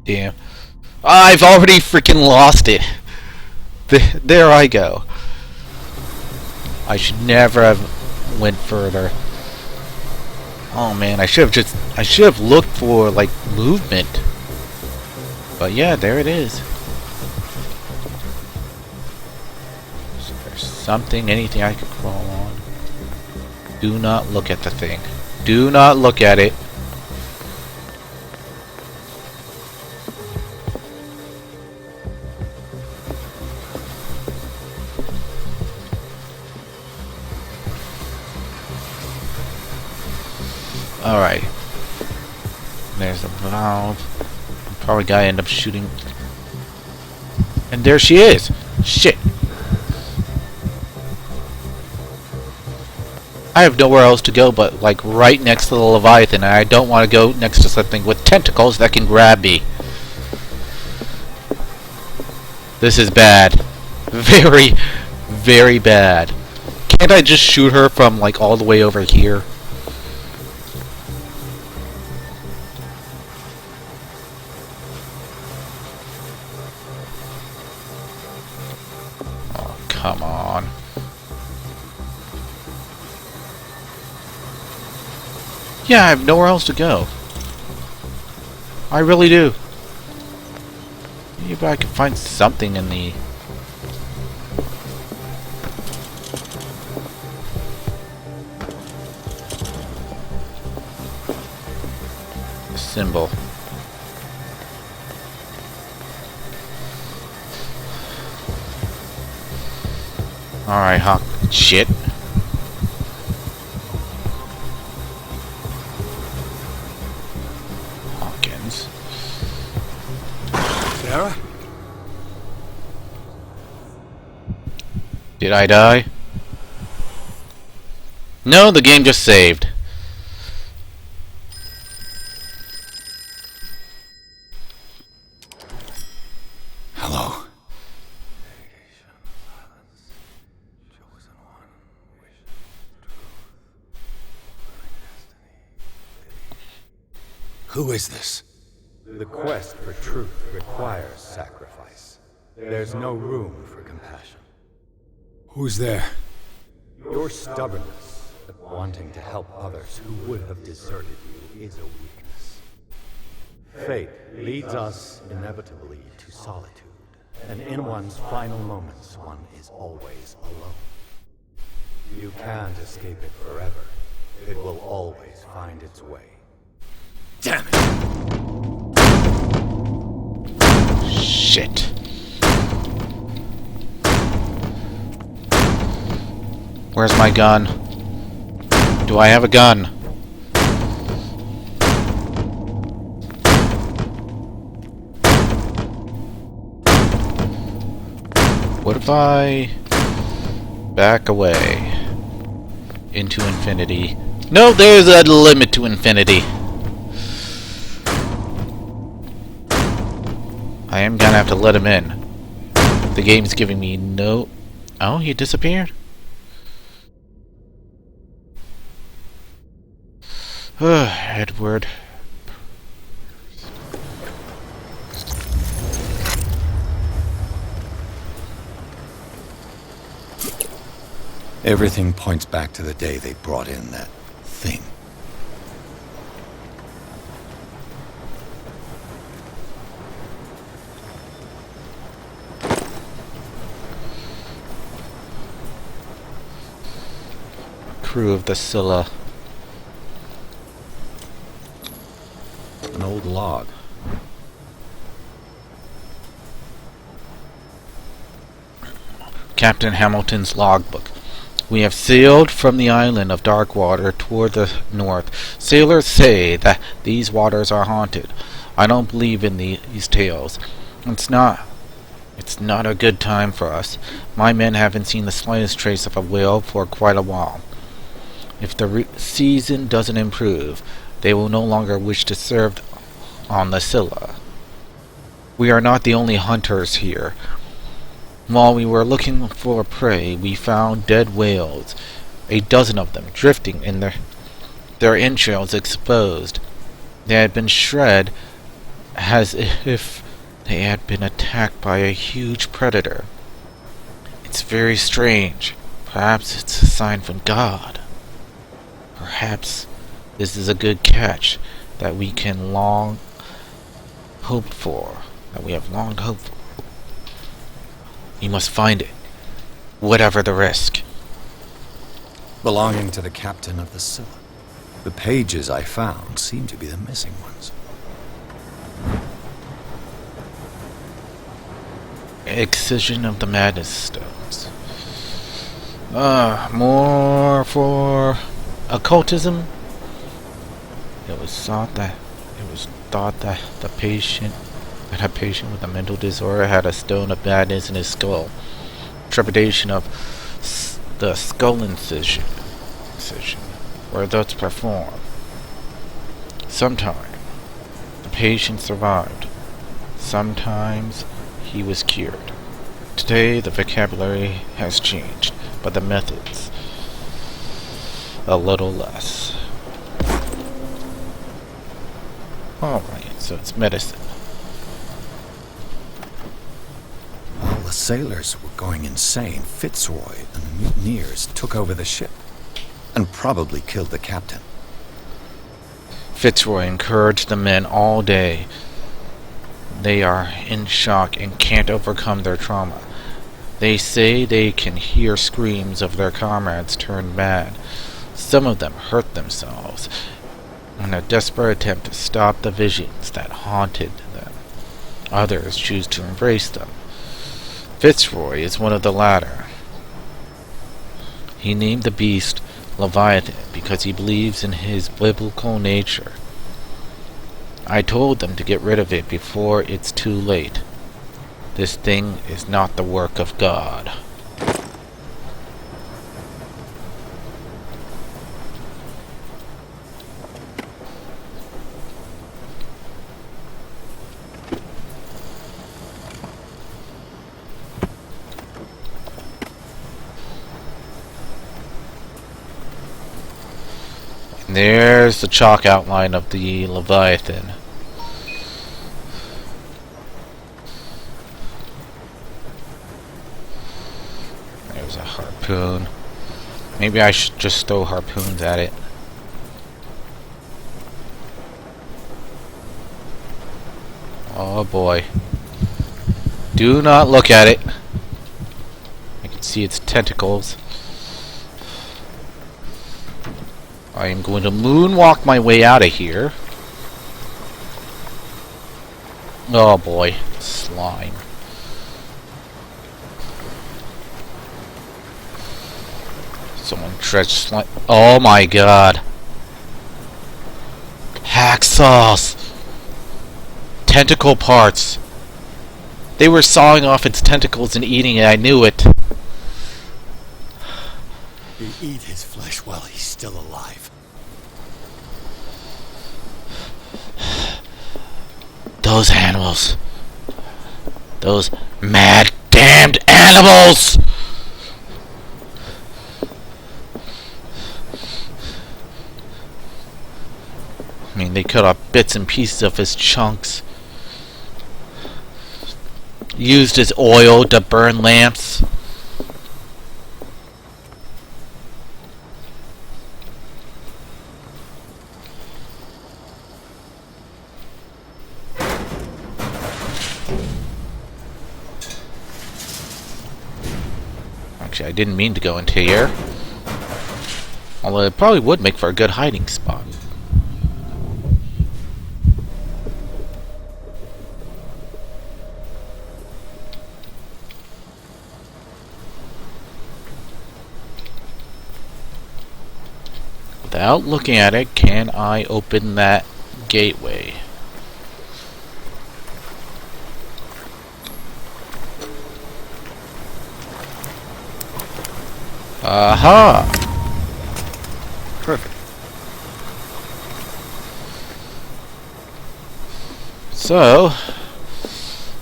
Damn. I've already freaking lost it. There I go. I should never have went further. Oh man, I should have looked for like movement. But yeah, there it is. Something, anything I could crawl on. Do not look at the thing. Do not look at it. Alright. There's a valve. Probably gotta end up shooting. And there she is! Shit! I have nowhere else to go but like right next to the Leviathan, and I don't want to go next to something with tentacles that can grab me. This is bad. Very, very bad. Can't I just shoot her from like all the way over here? Oh, come on. Yeah, I have nowhere else to go. I really do. Maybe I can find something in the... symbol. Alright, Hawk. Shit. Hawkins. Sarah? Did I die? No, the game just saved. Hello. Who is this? The quest for truth requires sacrifice. There's no room for compassion. Who's there? Your stubbornness at wanting to help others who would have deserted you is a weakness. Fate leads us inevitably to solitude, and in one's final moments, one is always alone. You can't escape it forever. It will always find its way. Damn it! Shit. Where's my gun? Do I have a gun? What if I back away into infinity? No, there's a limit to infinity. I am gonna have to let him in. The game's giving me no Oh, he disappeared? Edward. Everything points back to the day they brought in that thing. Crew of the Scylla. An old log. Captain Hamilton's logbook. We have sailed from the island of Darkwater toward the north. Sailors say that these waters are haunted. I don't believe in these tales. It's not a good time for us. My men haven't seen the slightest trace of a whale for quite a while. If the season doesn't improve, they will no longer wish to serve on the Scylla. We are not the only hunters here. While we were looking for prey, we found dead whales, a dozen of them, drifting in their entrails exposed. They had been shred as if they had been attacked by a huge predator. It's very strange. Perhaps it's a sign from God. Perhaps this is a good catch that we can long hoped for, that we have long hoped for. We must find it, whatever the risk. Belonging to the captain of the Scylla. The pages I found seem to be the missing ones. Excision of the Madness Stones. More for occultism. It was thought that a patient with a mental disorder had a stone of madness in his skull. Trepidation of the skull incision where thus performed. Sometime the patient survived. Sometimes he was cured. Today the vocabulary has changed, but the methods a little less. Alright, so it's medicine. While the sailors were going insane, Fitzroy and the mutineers took over the ship and probably killed the captain. Fitzroy encouraged the men all day. They are in shock and can't overcome their trauma. They say they can hear screams of their comrades turned mad. Some of them hurt themselves in a desperate attempt to stop the visions that haunted them. Others choose to embrace them. Fitzroy is one of the latter. He named the beast Leviathan because he believes in his biblical nature. I told them to get rid of it before it's too late. This thing is not the work of God. There's the chalk outline of the Leviathan. There's a harpoon. Maybe I should just throw harpoons at it. Oh boy. Do not look at it. I can see its tentacles. I am going to moonwalk my way out of here. Oh boy, slime. Someone dredged slime. Oh my god. Hacksaws. Tentacle parts. They were sawing off its tentacles and eating it. I knew it. They eat his flesh while he's still alive. Those animals. Those mad damned animals! I mean, they cut off bits and pieces of his chunks. Used his oil to burn lamps. Actually, I didn't mean to go into here. Although it probably would make for a good hiding spot. Without looking at it, can I open that gateway? Aha! Perfect. So,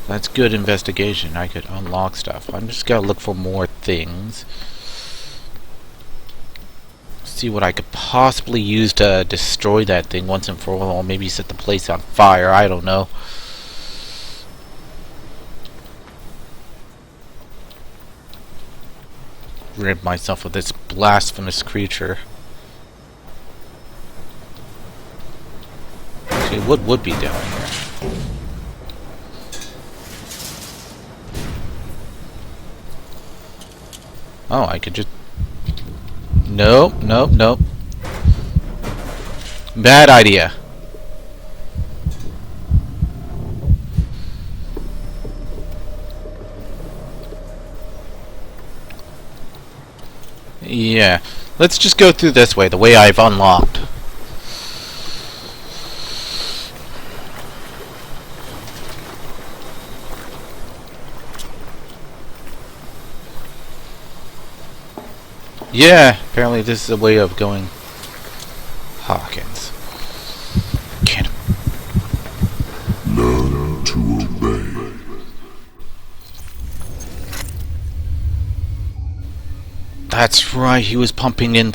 that's good investigation. I could unlock stuff. I'm just gotta look for more things. See what I could possibly use to destroy that thing once and for all. Maybe set the place on fire. I don't know. Rid myself of this blasphemous creature. Actually, what would be down here? Oh, I could just... Nope, nope, nope. Bad idea. Yeah. Let's just go through this way, the way I've unlocked. Yeah, apparently this is a way of going. Hawkins. Can't. Learn to obey. That's right, he was pumping in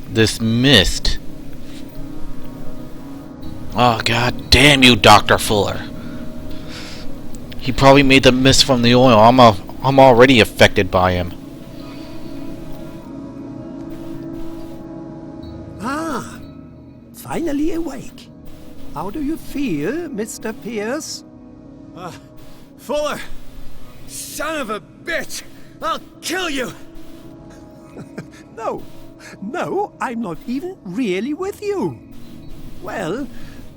this mist. Oh, god damn you, Dr. Fuller. He probably made the mist from the oil. I'm already affected by him. Finally awake. How do you feel, Mr. Pierce? Fuller! Son of a bitch! I'll kill you! No, I'm not even really with you. Well,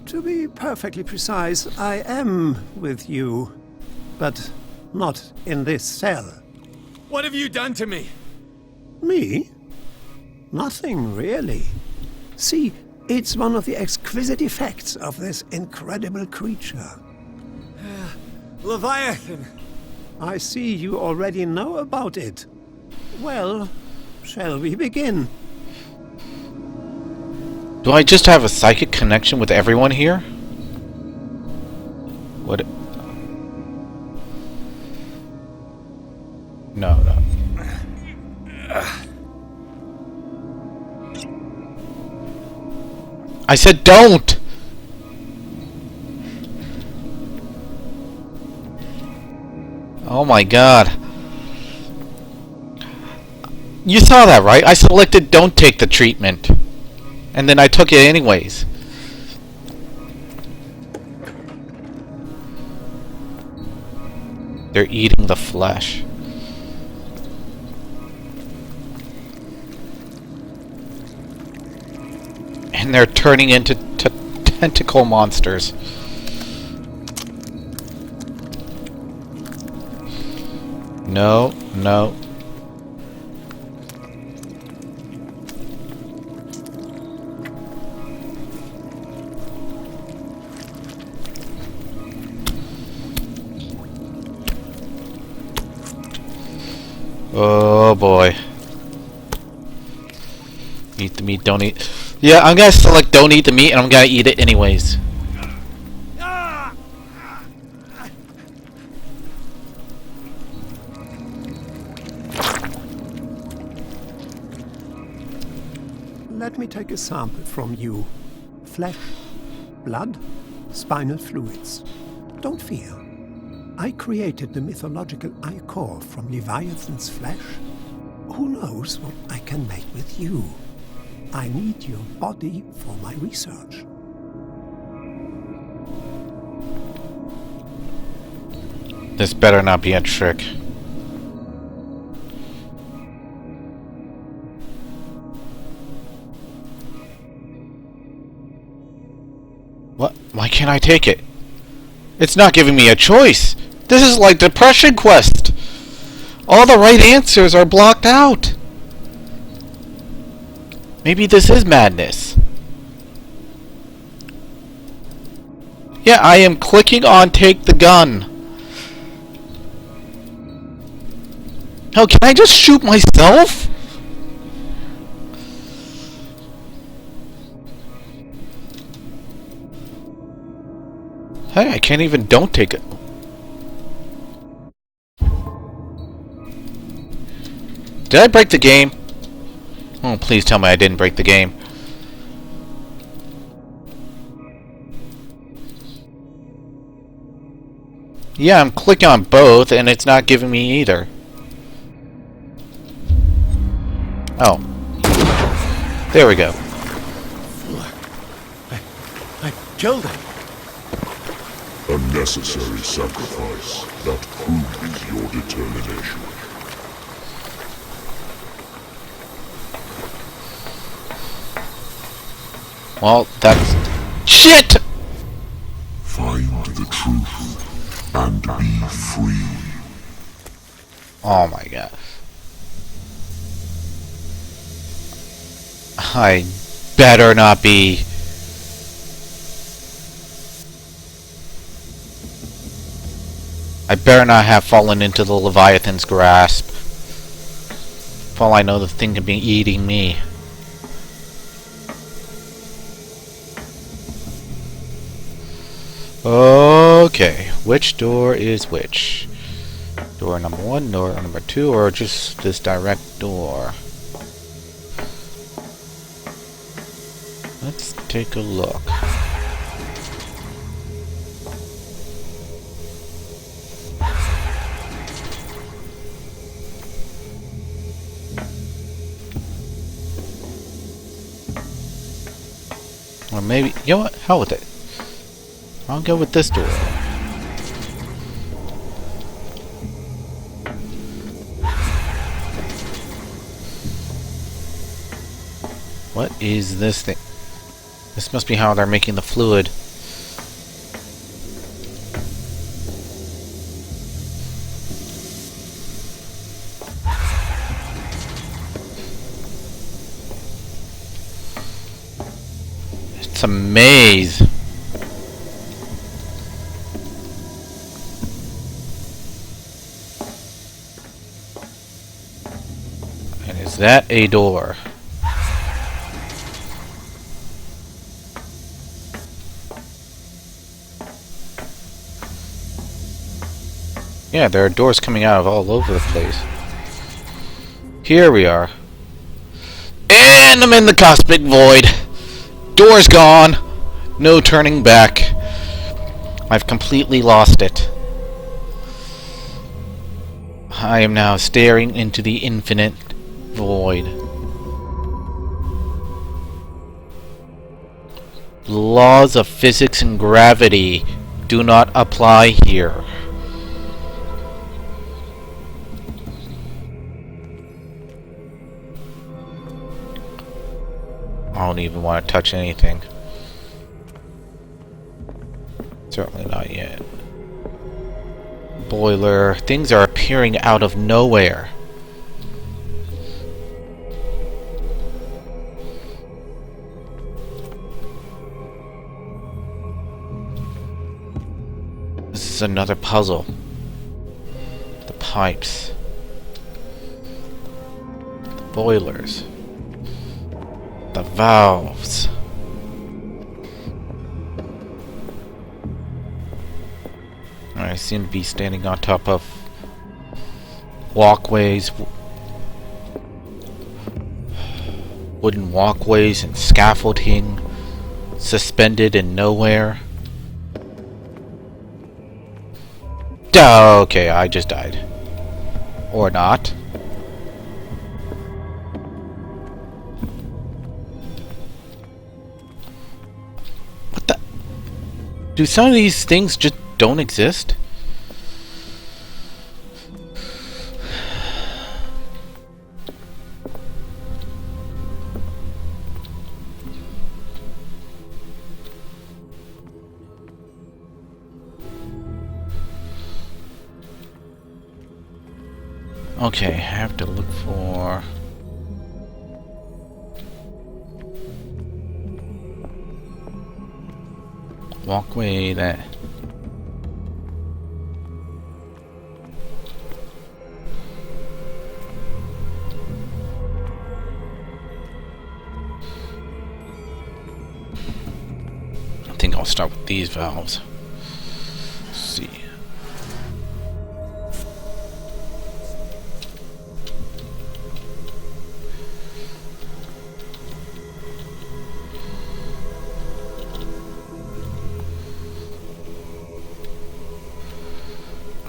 to be perfectly precise, I am with you. But not in this cell. What have you done to me? Me? Nothing, really. See, it's one of the exquisite effects of this incredible creature. Leviathan! I see you already know about it. Well, shall we begin? Do I just have a psychic connection with everyone here? What? No. I said don't! Oh my god. You saw that, right? I selected don't take the treatment. And then I took it anyways. They're eating the flesh. And they're turning into tentacle monsters. No. Oh boy. Eat the meat, don't eat. Yeah, I'm gonna select don't eat the meat and I'm gonna eat it anyways. Let me take a sample from you. Flesh blood, spinal fluids. Don't fear. I created the mythological ichor from Leviathan's flesh. Who knows what I can make with you? I need your body for my research. This better not be a trick. What? Why can't I take it? It's not giving me a choice. This is like Depression Quest. All the right answers are blocked out. Maybe this is madness. Yeah, I am clicking on take the gun. Hell, can I just shoot myself? Hey, I can't even don't take it. Did I break the game? Oh, please tell me I didn't break the game. Yeah, I'm clicking on both, and it's not giving me either. Oh. There we go. I killed him. A necessary sacrifice. That proves your determination. Well, that's... Shit! Find the truth and be free. Oh my god. I better not be... I better not have fallen into the Leviathan's grasp. For all I know, the thing could be eating me. Okay, which door is which? Door number 1, door number 2, or just this direct door? Let's take a look. Or maybe, you know what? Hell with it. I'll go with this door. What is this thing? This must be how they're making the fluid. It's a maze. And is that a door? Yeah, there are doors coming out of all over the place. Here we are. And I'm in the cosmic void. Door's gone. No turning back. I've completely lost it. I am now staring into the infinite void. The laws of physics and gravity do not apply here. I don't even want to touch anything. Certainly not yet. Boiler. Things are appearing out of nowhere. This is another puzzle. The pipes. The boilers. The valves. I seem to be standing on top of walkways, wooden walkways and scaffolding. suspended in nowhere. Okay, I just died. Or not. What the? Do some of these things just don't exist? Okay, I have to look for... walkway that... I think I'll start with these valves. Let's see.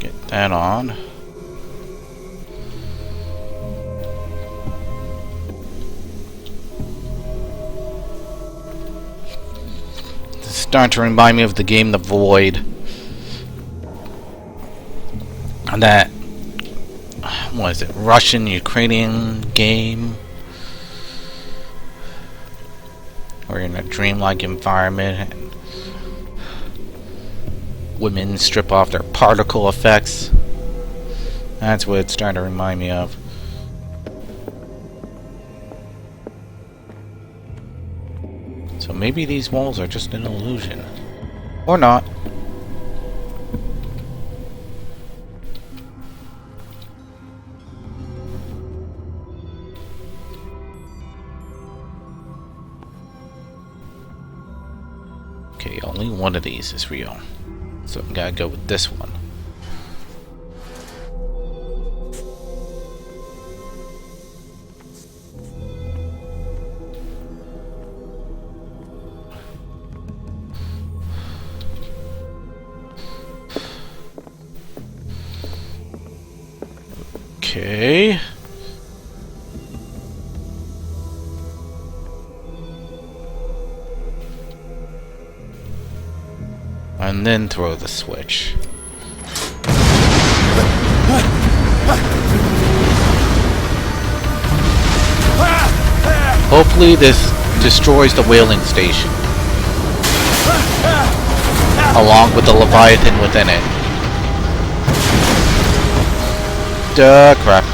Get that on. This is starting to remind me of the game The Void. And that, what is it, Russian-Ukrainian game? Where you're in a dreamlike environment and women strip off their particle effects. That's what it's starting to remind me of. So maybe these walls are just an illusion. Or not. Okay, only one of these is real. So I gotta go with this one. Okay. And then throw the switch. Hopefully this destroys the whaling station. Along with the Leviathan within it. Duh, crap.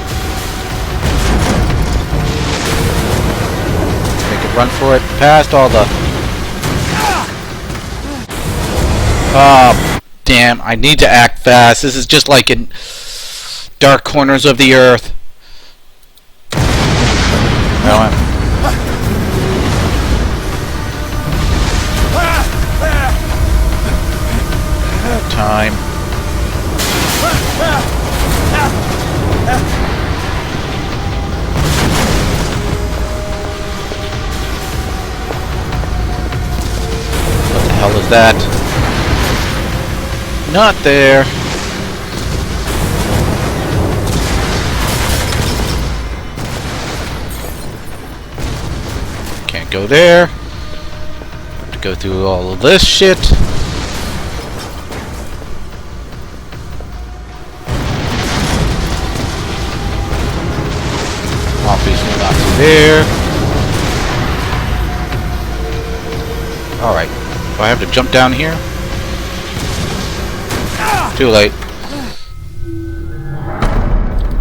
Make it run for it past all the... Oh, damn. I need to act fast. This is just like in Dark Corners of the Earth. Time. What the hell is that? Not there. Can't go there. Have to go through all of this shit. Obviously not through there. Alright. Do I have to jump down here? Too late.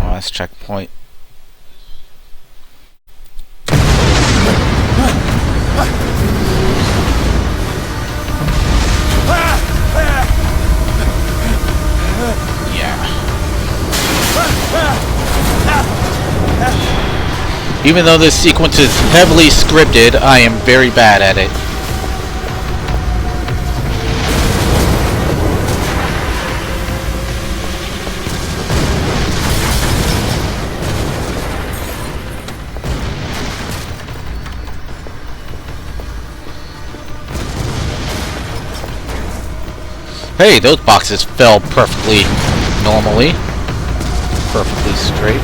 Oh, that's checkpoint. Yeah. Even though this sequence is heavily scripted, I am very bad at it. Hey, those boxes fell perfectly normally. Perfectly straight.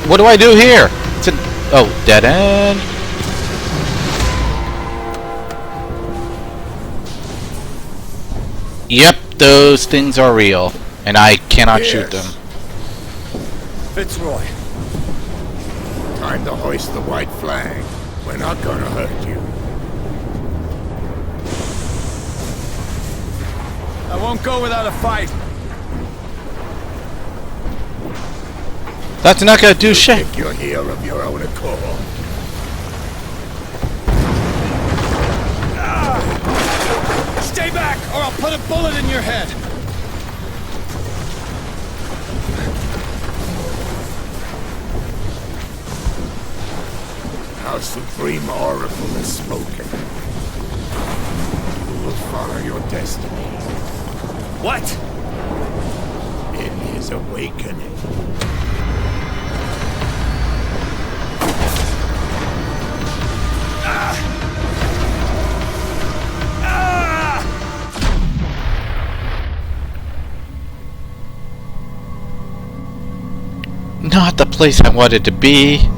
What do I do here? It's a... Oh, dead end. Yep, those things are real. And I cannot shoot them. Fitzroy. Time to hoist the white flag. We're not gonna hurt you. I won't go without a fight. That's not gonna do shit. If you're here of your own accord. Stay back, or I'll put a bullet in your head. Our supreme oracle has spoken. You will follow your destiny. What? In his awakening. Not the place I wanted to be.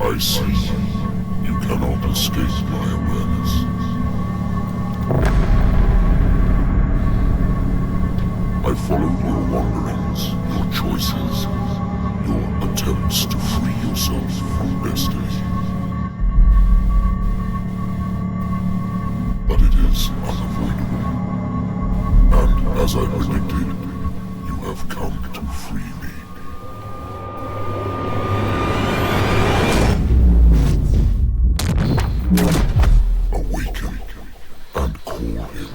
I see. You cannot escape my awareness. I followed your wanderings, your choices, your attempts to free yourself from destiny. But it is unavoidable. And as I predicted, you have come to free me. Awaken and call him.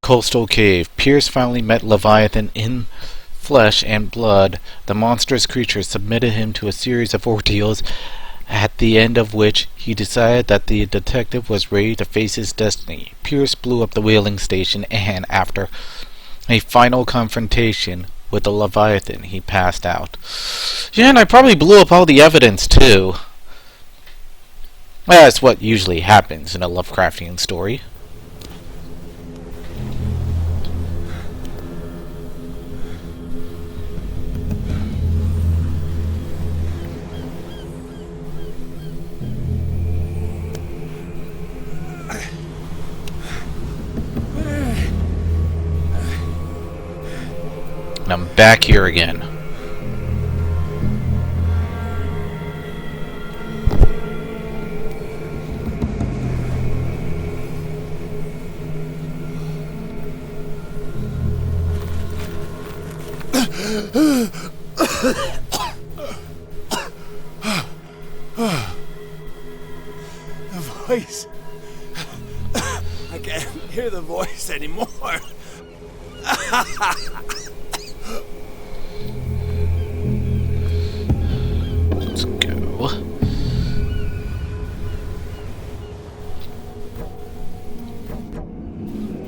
Coastal Cave. Pierce finally met Leviathan in flesh and blood. The monstrous creature submitted him to a series of ordeals, at the end of which he decided that the detective was ready to face his destiny. Pierce blew up the whaling station, and after a final confrontation with the Leviathan, he passed out. Yeah, and I probably blew up all the evidence too. Well, that's what usually happens in a Lovecraftian story. And I'm back here again. The voice. I can't hear the voice anymore. Let's go.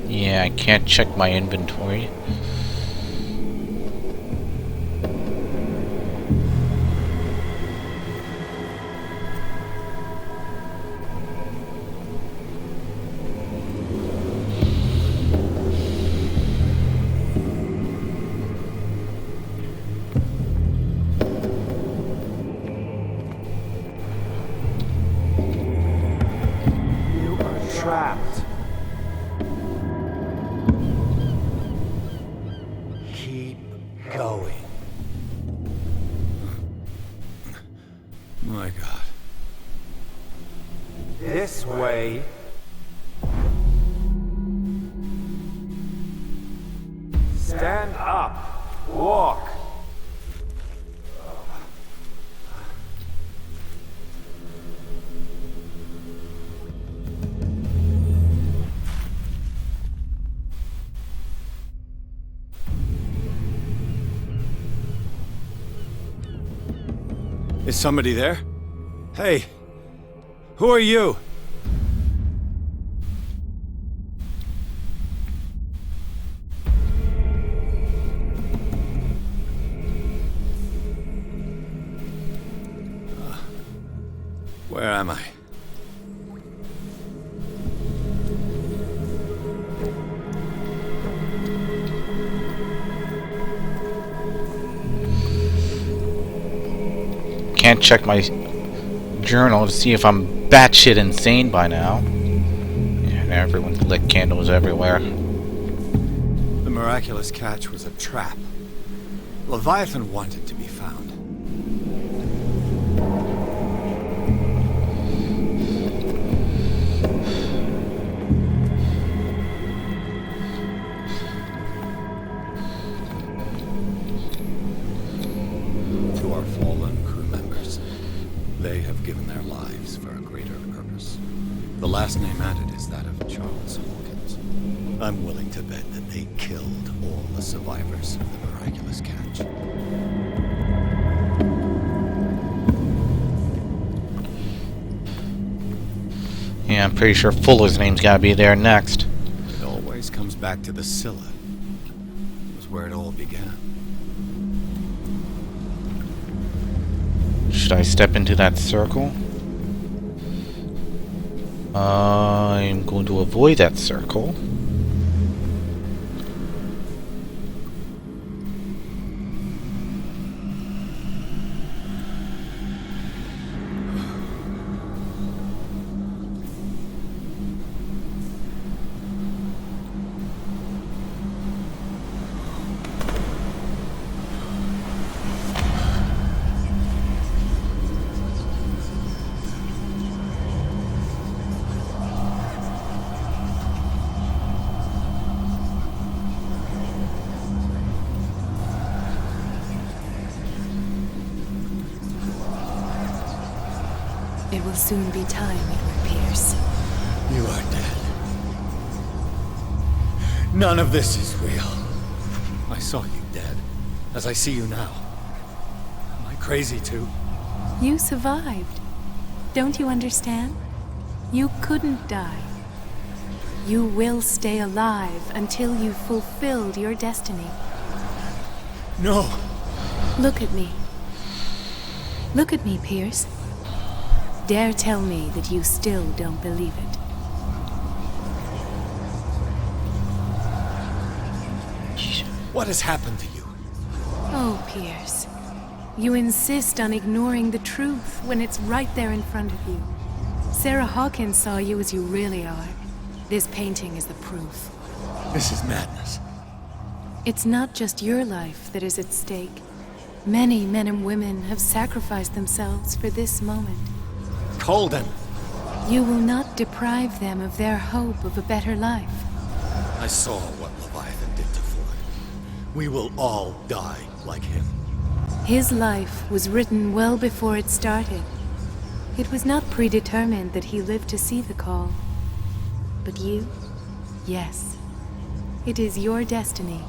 Yeah, I can't check my inventory. You are trapped. Keep going. My God. This way. Stand up. Walk. Is somebody there? Hey, Who are you? Where am I? Can't check my journal to see if I'm batshit insane by now. Yeah, everyone's lit candles everywhere. The miraculous catch was a trap. Leviathan wanted to be found. To our fallen crew members, they have given their lives for a greater purpose. The last name added is that of Charles Hawkins. I'm willing to bet that they killed all the survivors of the miraculous catch. Yeah, I'm pretty sure Fuller's name's gotta be there next. It always comes back to the Scylla. It was where it all began. Should I step into that circle? I'm going to avoid that circle. It will soon be time, Edward Pierce. You are dead. None of this is real. I saw you dead, as I see you now. Am I crazy too? You survived. Don't you understand? You couldn't die. You will stay alive until you've fulfilled your destiny. No! Look at me. Look at me, Pierce. Dare tell me that you still don't believe it. What has happened to you? Oh, Pierce. You insist on ignoring the truth when it's right there in front of you. Sarah Hawkins saw you as you really are. This painting is the proof. This is madness. It's not just your life that is at stake. Many men and women have sacrificed themselves for this moment. Colden! You will not deprive them of their hope of a better life. I saw what Leviathan did to Fuller. We will all die like him. His life was written well before it started. It was not predetermined that he lived to see the call. But you? Yes. It is your destiny.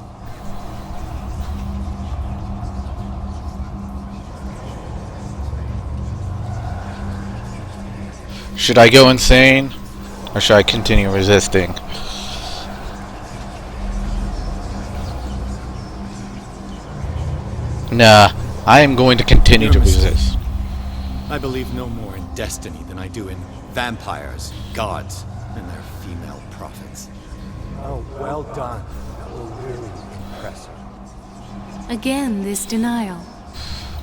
Should I go insane? Or should I continue resisting? Nah, I am going to continue to resist. I believe no more in destiny than I do in vampires, gods, and their female prophets. Oh, well done. That will really impress her. Again, this denial.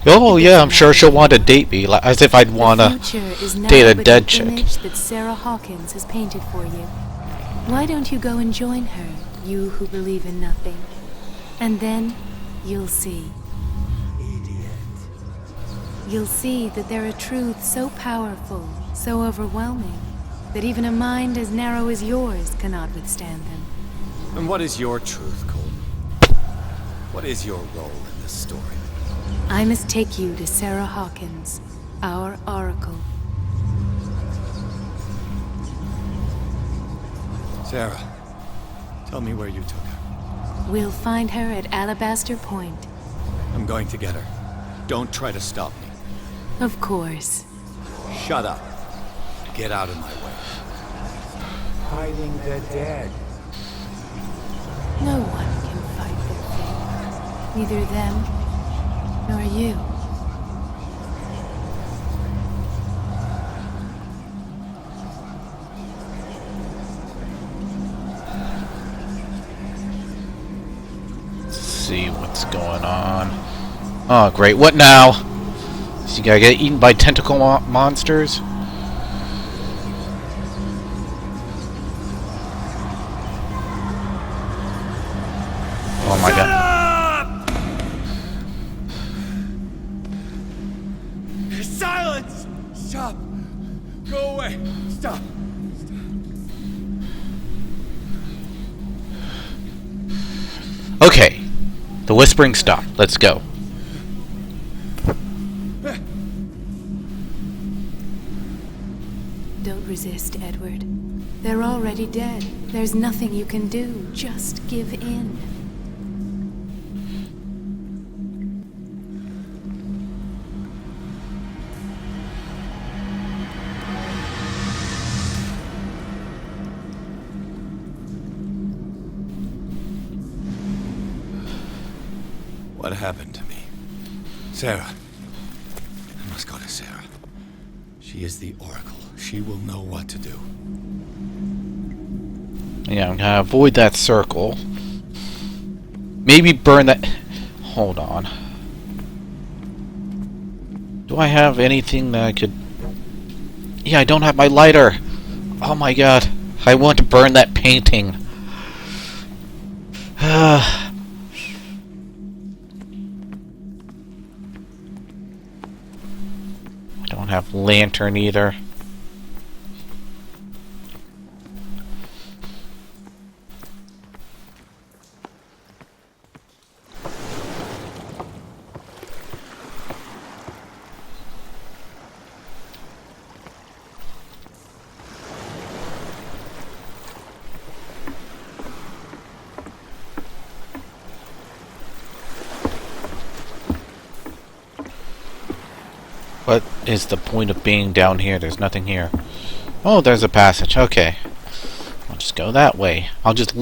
Oh yeah, I'm sure she'll want to date me, as if I'd want The to future is now date a but dead an chick. image that Sarah Hawkins has painted for you. Why don't you go and join her, you who believe in nothing? And then you'll see. You'll see that there are truths so powerful, so overwhelming, that even a mind as narrow as yours cannot withstand them. And what is your truth, Colden? What is your role in this story? I must take you to Sarah Hawkins, our oracle. Sarah, tell me where you took her. We'll find her at Alabaster Point. I'm going to get her. Don't try to stop me. Of course. Shut up. Get out of my way. Fighting the dead. No one can fight their fate. Neither them, nor you. Let's see what's going on. Oh, great. What now? So you gotta get eaten by tentacle monsters? Oh my god. Silence! Stop! Go away! Stop! Okay. The whispering stopped. Let's go. Don't resist, Edward. They're already dead. There's nothing you can do. Just give in. What happened to me? Sarah. I must go to Sarah. She is the Oracle. She will know what to do. Yeah, I'm gonna avoid that circle. Maybe burn that... Hold on. Do I have anything that I could... Yeah, I don't have my lighter. Oh my god. I want to burn that painting. I don't have lantern either. What is the point of being down here? There's nothing here. Oh, there's a passage. Okay. I'll just go that way. I'll just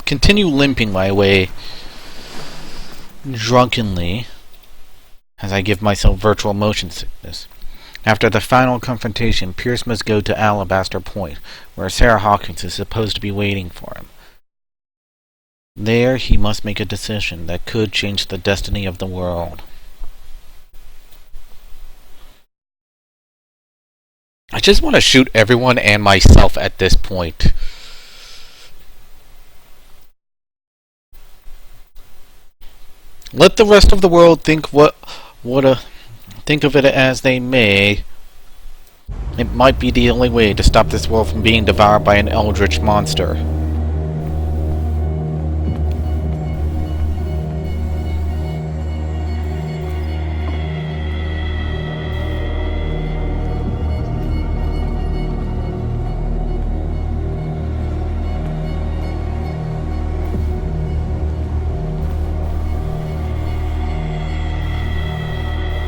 continue limping my way drunkenly as I give myself virtual motion sickness. After the final confrontation, Pierce must go to Alabaster Point, where Sarah Hawkins is supposed to be waiting for him. There, he must make a decision that could change the destiny of the world. I just want to shoot everyone and myself at this point. Let the rest of the world think think of it as they may. It might be the only way to stop this world from being devoured by an eldritch monster.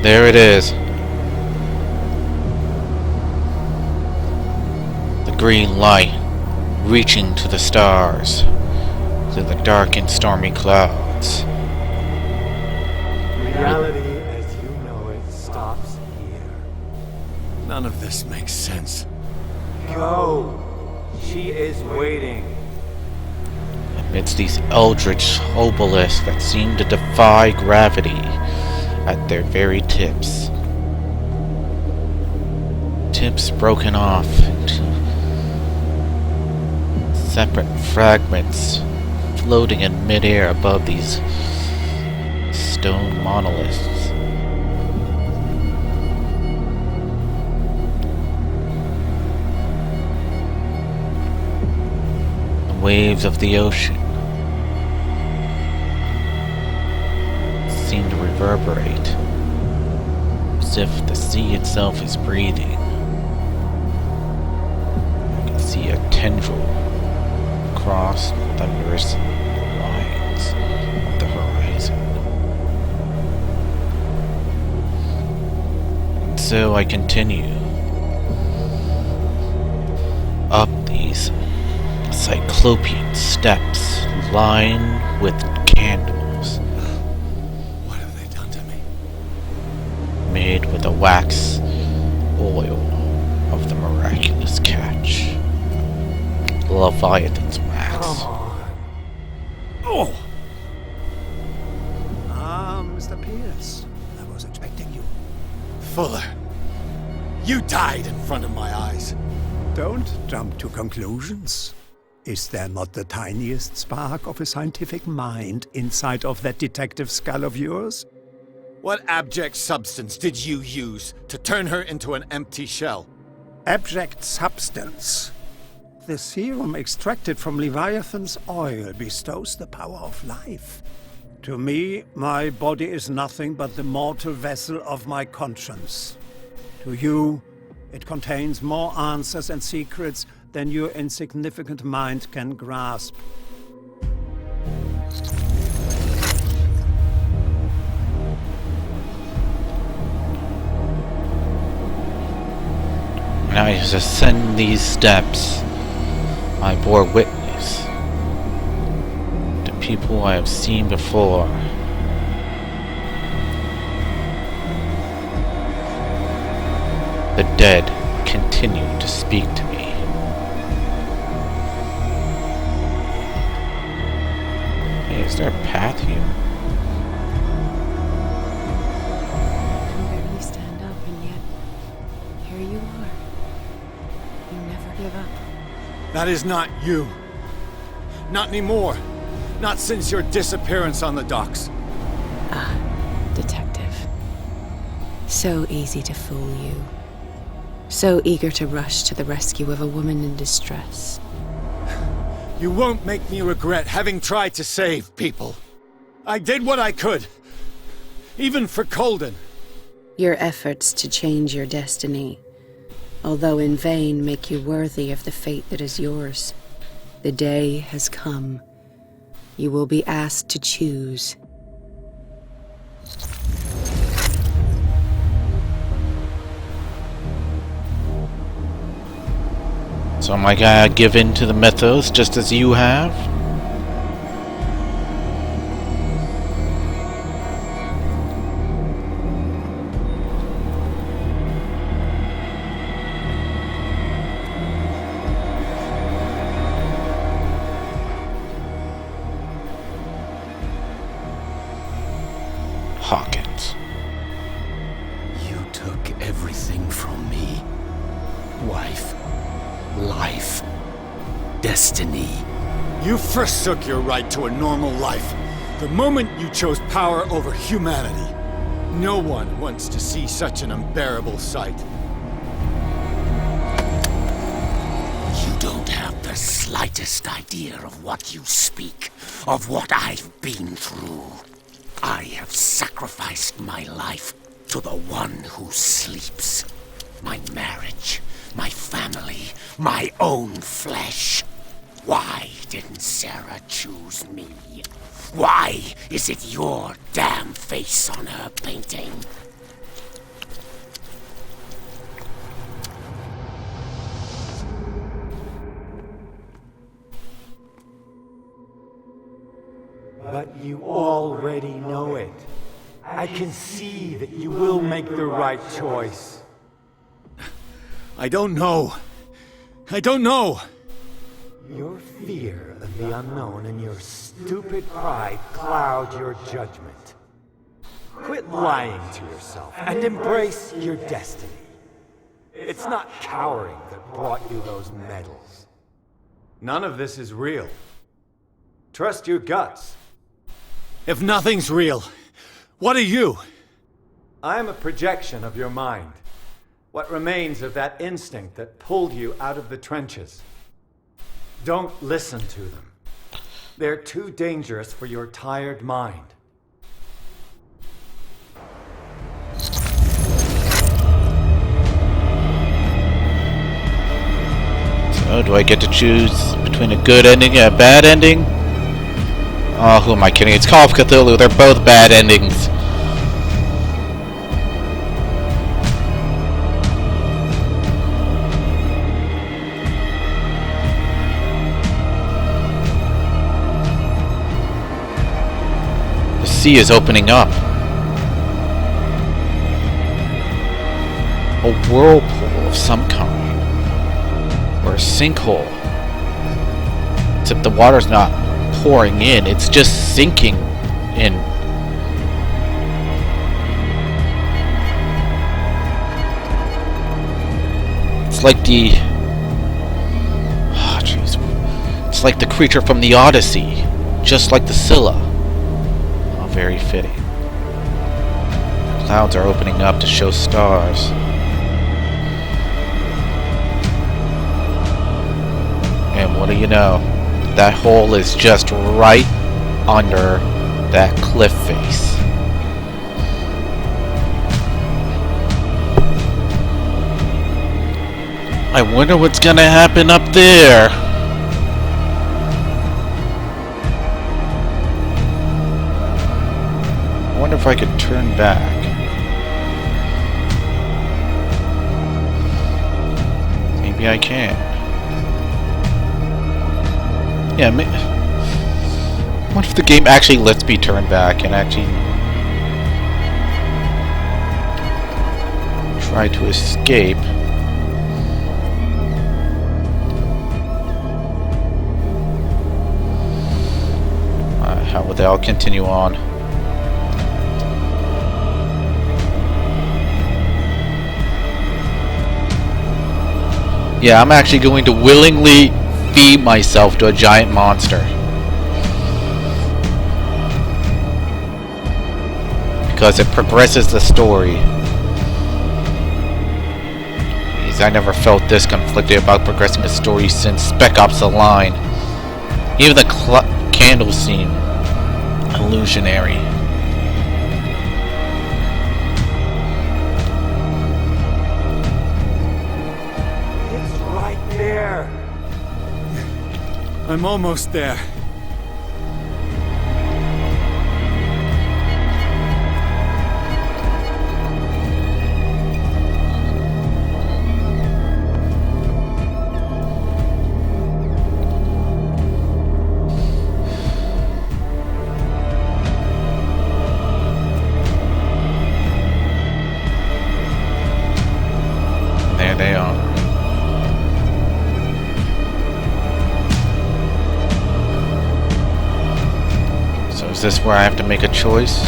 There it is. The green light reaching to the stars through the dark and stormy clouds. Reality as you know it stops here. None of this makes sense. Go! She is waiting. Amidst these eldritch obelisks that seem to defy gravity at their very tips. Tips broken off into separate fragments floating in midair above these stone monoliths. The waves of the ocean seem to reverberate, as if the sea itself is breathing. I can see a tendril across the thunderous lines of the horizon. And so I continue, these cyclopean steps lined with candles What have they done to me? made with the wax oil of the miraculous catch. Leviathan's wax. Oh! Mr. Pierce, I was expecting you. Fuller, you died in front of my eyes. Don't jump to conclusions. Is there not the tiniest spark of a scientific mind inside of that detective skull of yours? What abject substance did you use to turn her into an empty shell? Abject substance. The serum extracted from Leviathan's oil bestows the power of life. To me, my body is nothing but the mortal vessel of my conscience. To you, it contains more answers and secrets than your insignificant mind can grasp. And as I ascend these steps, I bore witness to people I have seen before. The dead continue to speak to me. Hey, is there a path here? You can barely stand up, and yet here you are. You never give up. That is not you. Not anymore. Not since your disappearance on the docks. Ah, detective. So easy to fool you. So eager to rush to the rescue of a woman in distress. You won't make me regret having tried to save people. I did what I could. Even for Colden. Your efforts to change your destiny, although in vain, make you worthy of the fate that is yours. The day has come. You will be asked to choose. So am I gonna give in to the mythos just as you have? Hawkins. You took everything from me. Wife. Life. Destiny. You forsook your right to a normal life. The moment you chose power over humanity. No one wants to see such an unbearable sight. You don't have the slightest idea of what you speak, of what I've been through. I have sacrificed my life to the one who sleeps. My marriage, my family, my own flesh. Why didn't Sarah choose me? Why is it your damn face on her painting? But you already know it. I can see that you will make the right choice. I don't know. I don't know. Your fear of the unknown and your stupid pride cloud your judgment. Quit lying to yourself and embrace your destiny. It's not cowering that brought you those medals. None of this is real. Trust your guts. If nothing's real, what are you? I am a projection of your mind. What remains of that instinct that pulled you out of the trenches. Don't listen to them. They're too dangerous for your tired mind. So do I get to choose between a good ending and a bad ending? Oh, who am I kidding? It's Call of Cthulhu. They're both bad endings. sea is opening up. A whirlpool of some kind. Or a sinkhole. Except the water's not pouring in, it's just sinking in. It's like the... oh, jeez. It's like the creature from the Odyssey. Just like the Scylla. Oh, very fitting. The clouds are opening up to show stars. And what do you know? That hole is just right under that cliff face. I wonder what's gonna happen up there. I wonder if I could turn back. Maybe I can. Yeah, what if the game actually lets me turn back and actually try to escape? How would they all continue on? Yeah, I'm actually going to willingly feed myself to a giant monster. Because it progresses the story. Jeez, I never felt this conflicted about progressing the story since Spec Ops: The Line. Even the candles seem illusionary. It's right there. I'm almost there. There they are. So is this where I have to make a choice?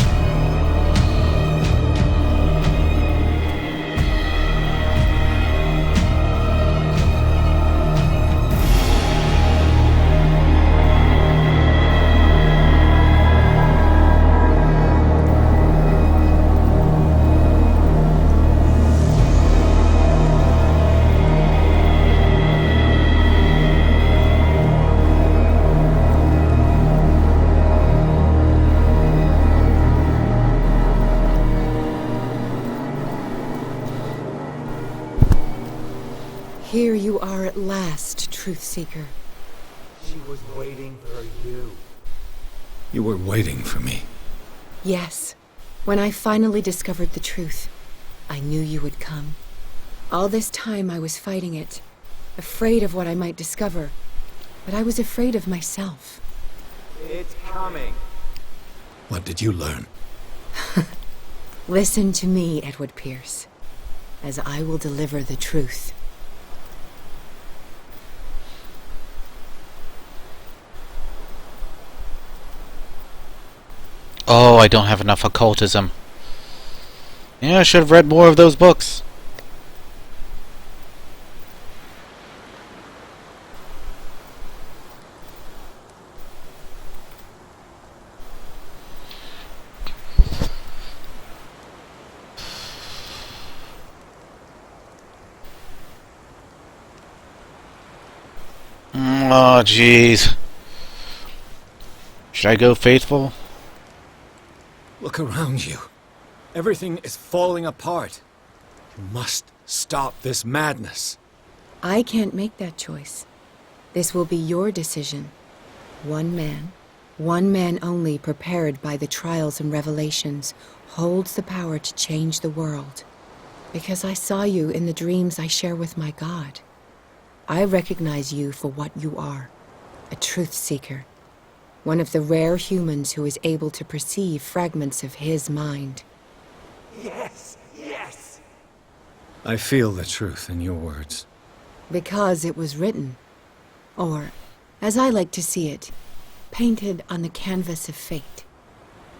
Here you are at last, Truth Seeker. She was waiting for you. You were waiting for me. Yes. When I finally discovered the truth, I knew you would come. All this time I was fighting it, afraid of what I might discover, but I was afraid of myself. It's coming. What did you learn? Listen to me, Edward Pierce, as I will deliver the truth. Oh, I don't have enough occultism. Yeah, I should have read more of those books. Oh, jeez. Should I go faithful? Look around you. Everything is falling apart. You must stop this madness. I can't make that choice. This will be your decision. One man only, prepared by the trials and revelations, holds the power to change the world. Because I saw you in the dreams I share with my God. I recognize you for what you are, a truth seeker. One of the rare humans who is able to perceive fragments of his mind. Yes, yes! I feel the truth in your words. Because it was written. Or, as I like to see it, painted on the canvas of fate.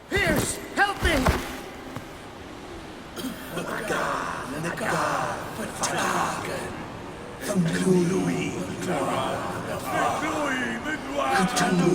Pierce, help me! Silence!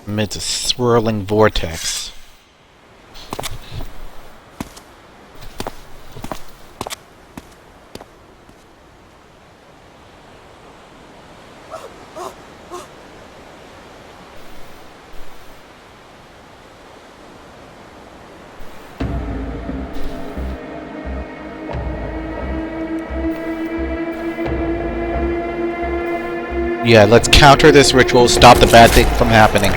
Amidst a swirling vortex. Yeah, let's counter this ritual, stop the bad thing from happening.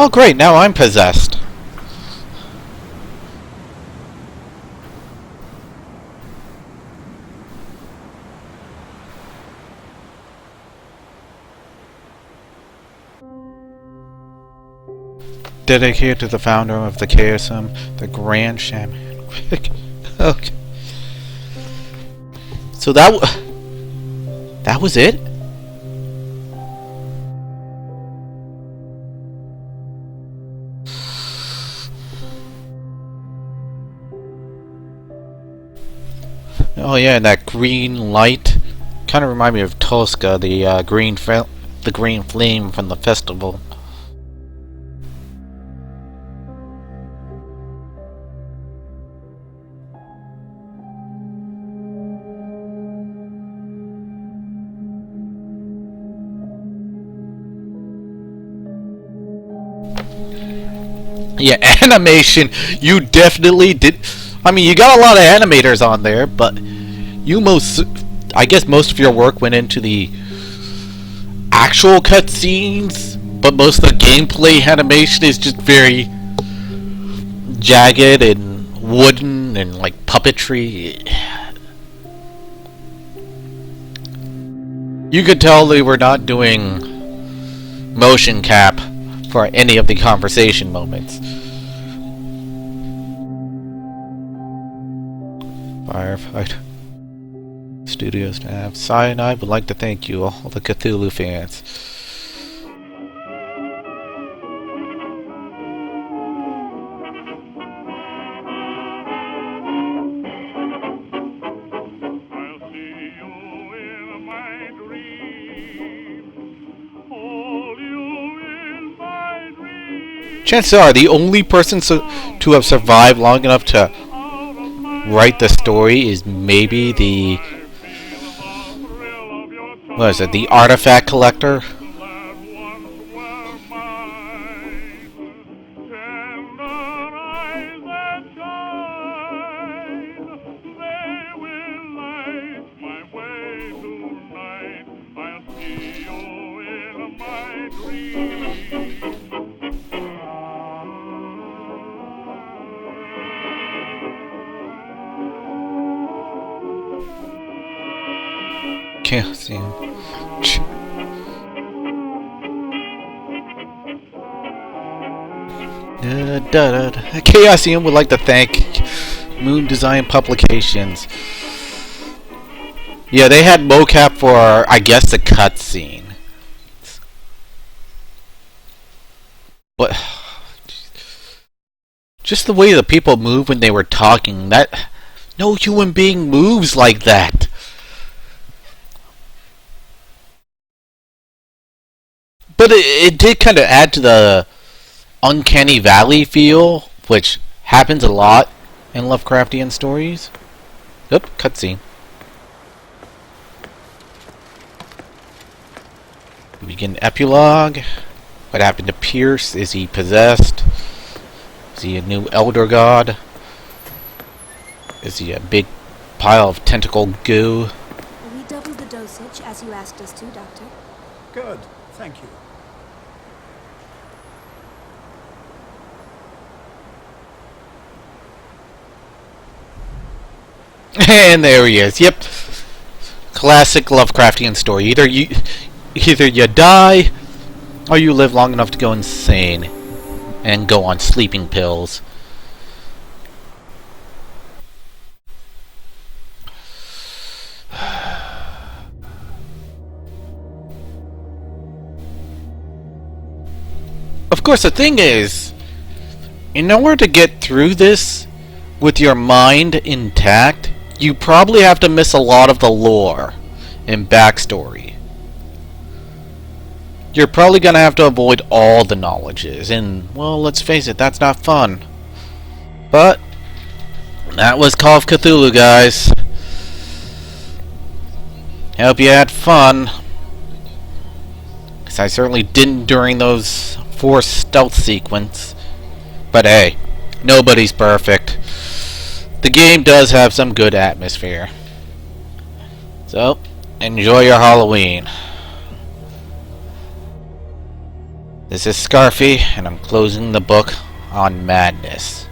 Oh great, now I'm possessed. Dedicated to the founder of the KSM, the Grand Shaman. Okay. So that was it? Oh yeah, and that green light kind of remind me of Tosca, the green flame from the festival. Yeah, animation, you definitely did. I mean, you got a lot of animators on there, but I guess most of your work went into the actual cutscenes, but most of the gameplay animation is just very jagged and wooden and like puppetry. You could tell they were not doing motion cap for any of the conversation moments. Firefight Studio staff. Cyanide would like to thank you, all the Cthulhu fans. Chances are the only person to have survived long enough to write the story is maybe the... what is it? The artifact collector? Chaosium. Chaosium would like to thank Moon Design Publications. Yeah, they had mocap for, I guess, the cutscene. But just the way the people move when they were talking, that no human being moves like that. But it did kind of add to the uncanny valley feel, which happens a lot in Lovecraftian stories. Oop, cutscene. We begin epilogue. What happened to Pierce? Is he possessed? Is he a new elder god? Is he a big pile of tentacle goo? We doubled the dosage as you asked us to, Doctor. Good, thank you. And there he is. Yep. Classic Lovecraftian story. Either you die, or you live long enough to go insane and go on sleeping pills. Of course, the thing is, in order to get through this with your mind intact, you probably have to miss a lot of the lore and backstory. You're probably gonna have to avoid all the knowledges, and, well, let's face it, that's not fun. But that was Call of Cthulhu, guys. Hope you had fun. 'Cause I certainly didn't during those 4 stealth sequence. But hey, nobody's perfect. The game does have some good atmosphere. So, enjoy your Halloween. This is Scarfy, and I'm closing the book on madness.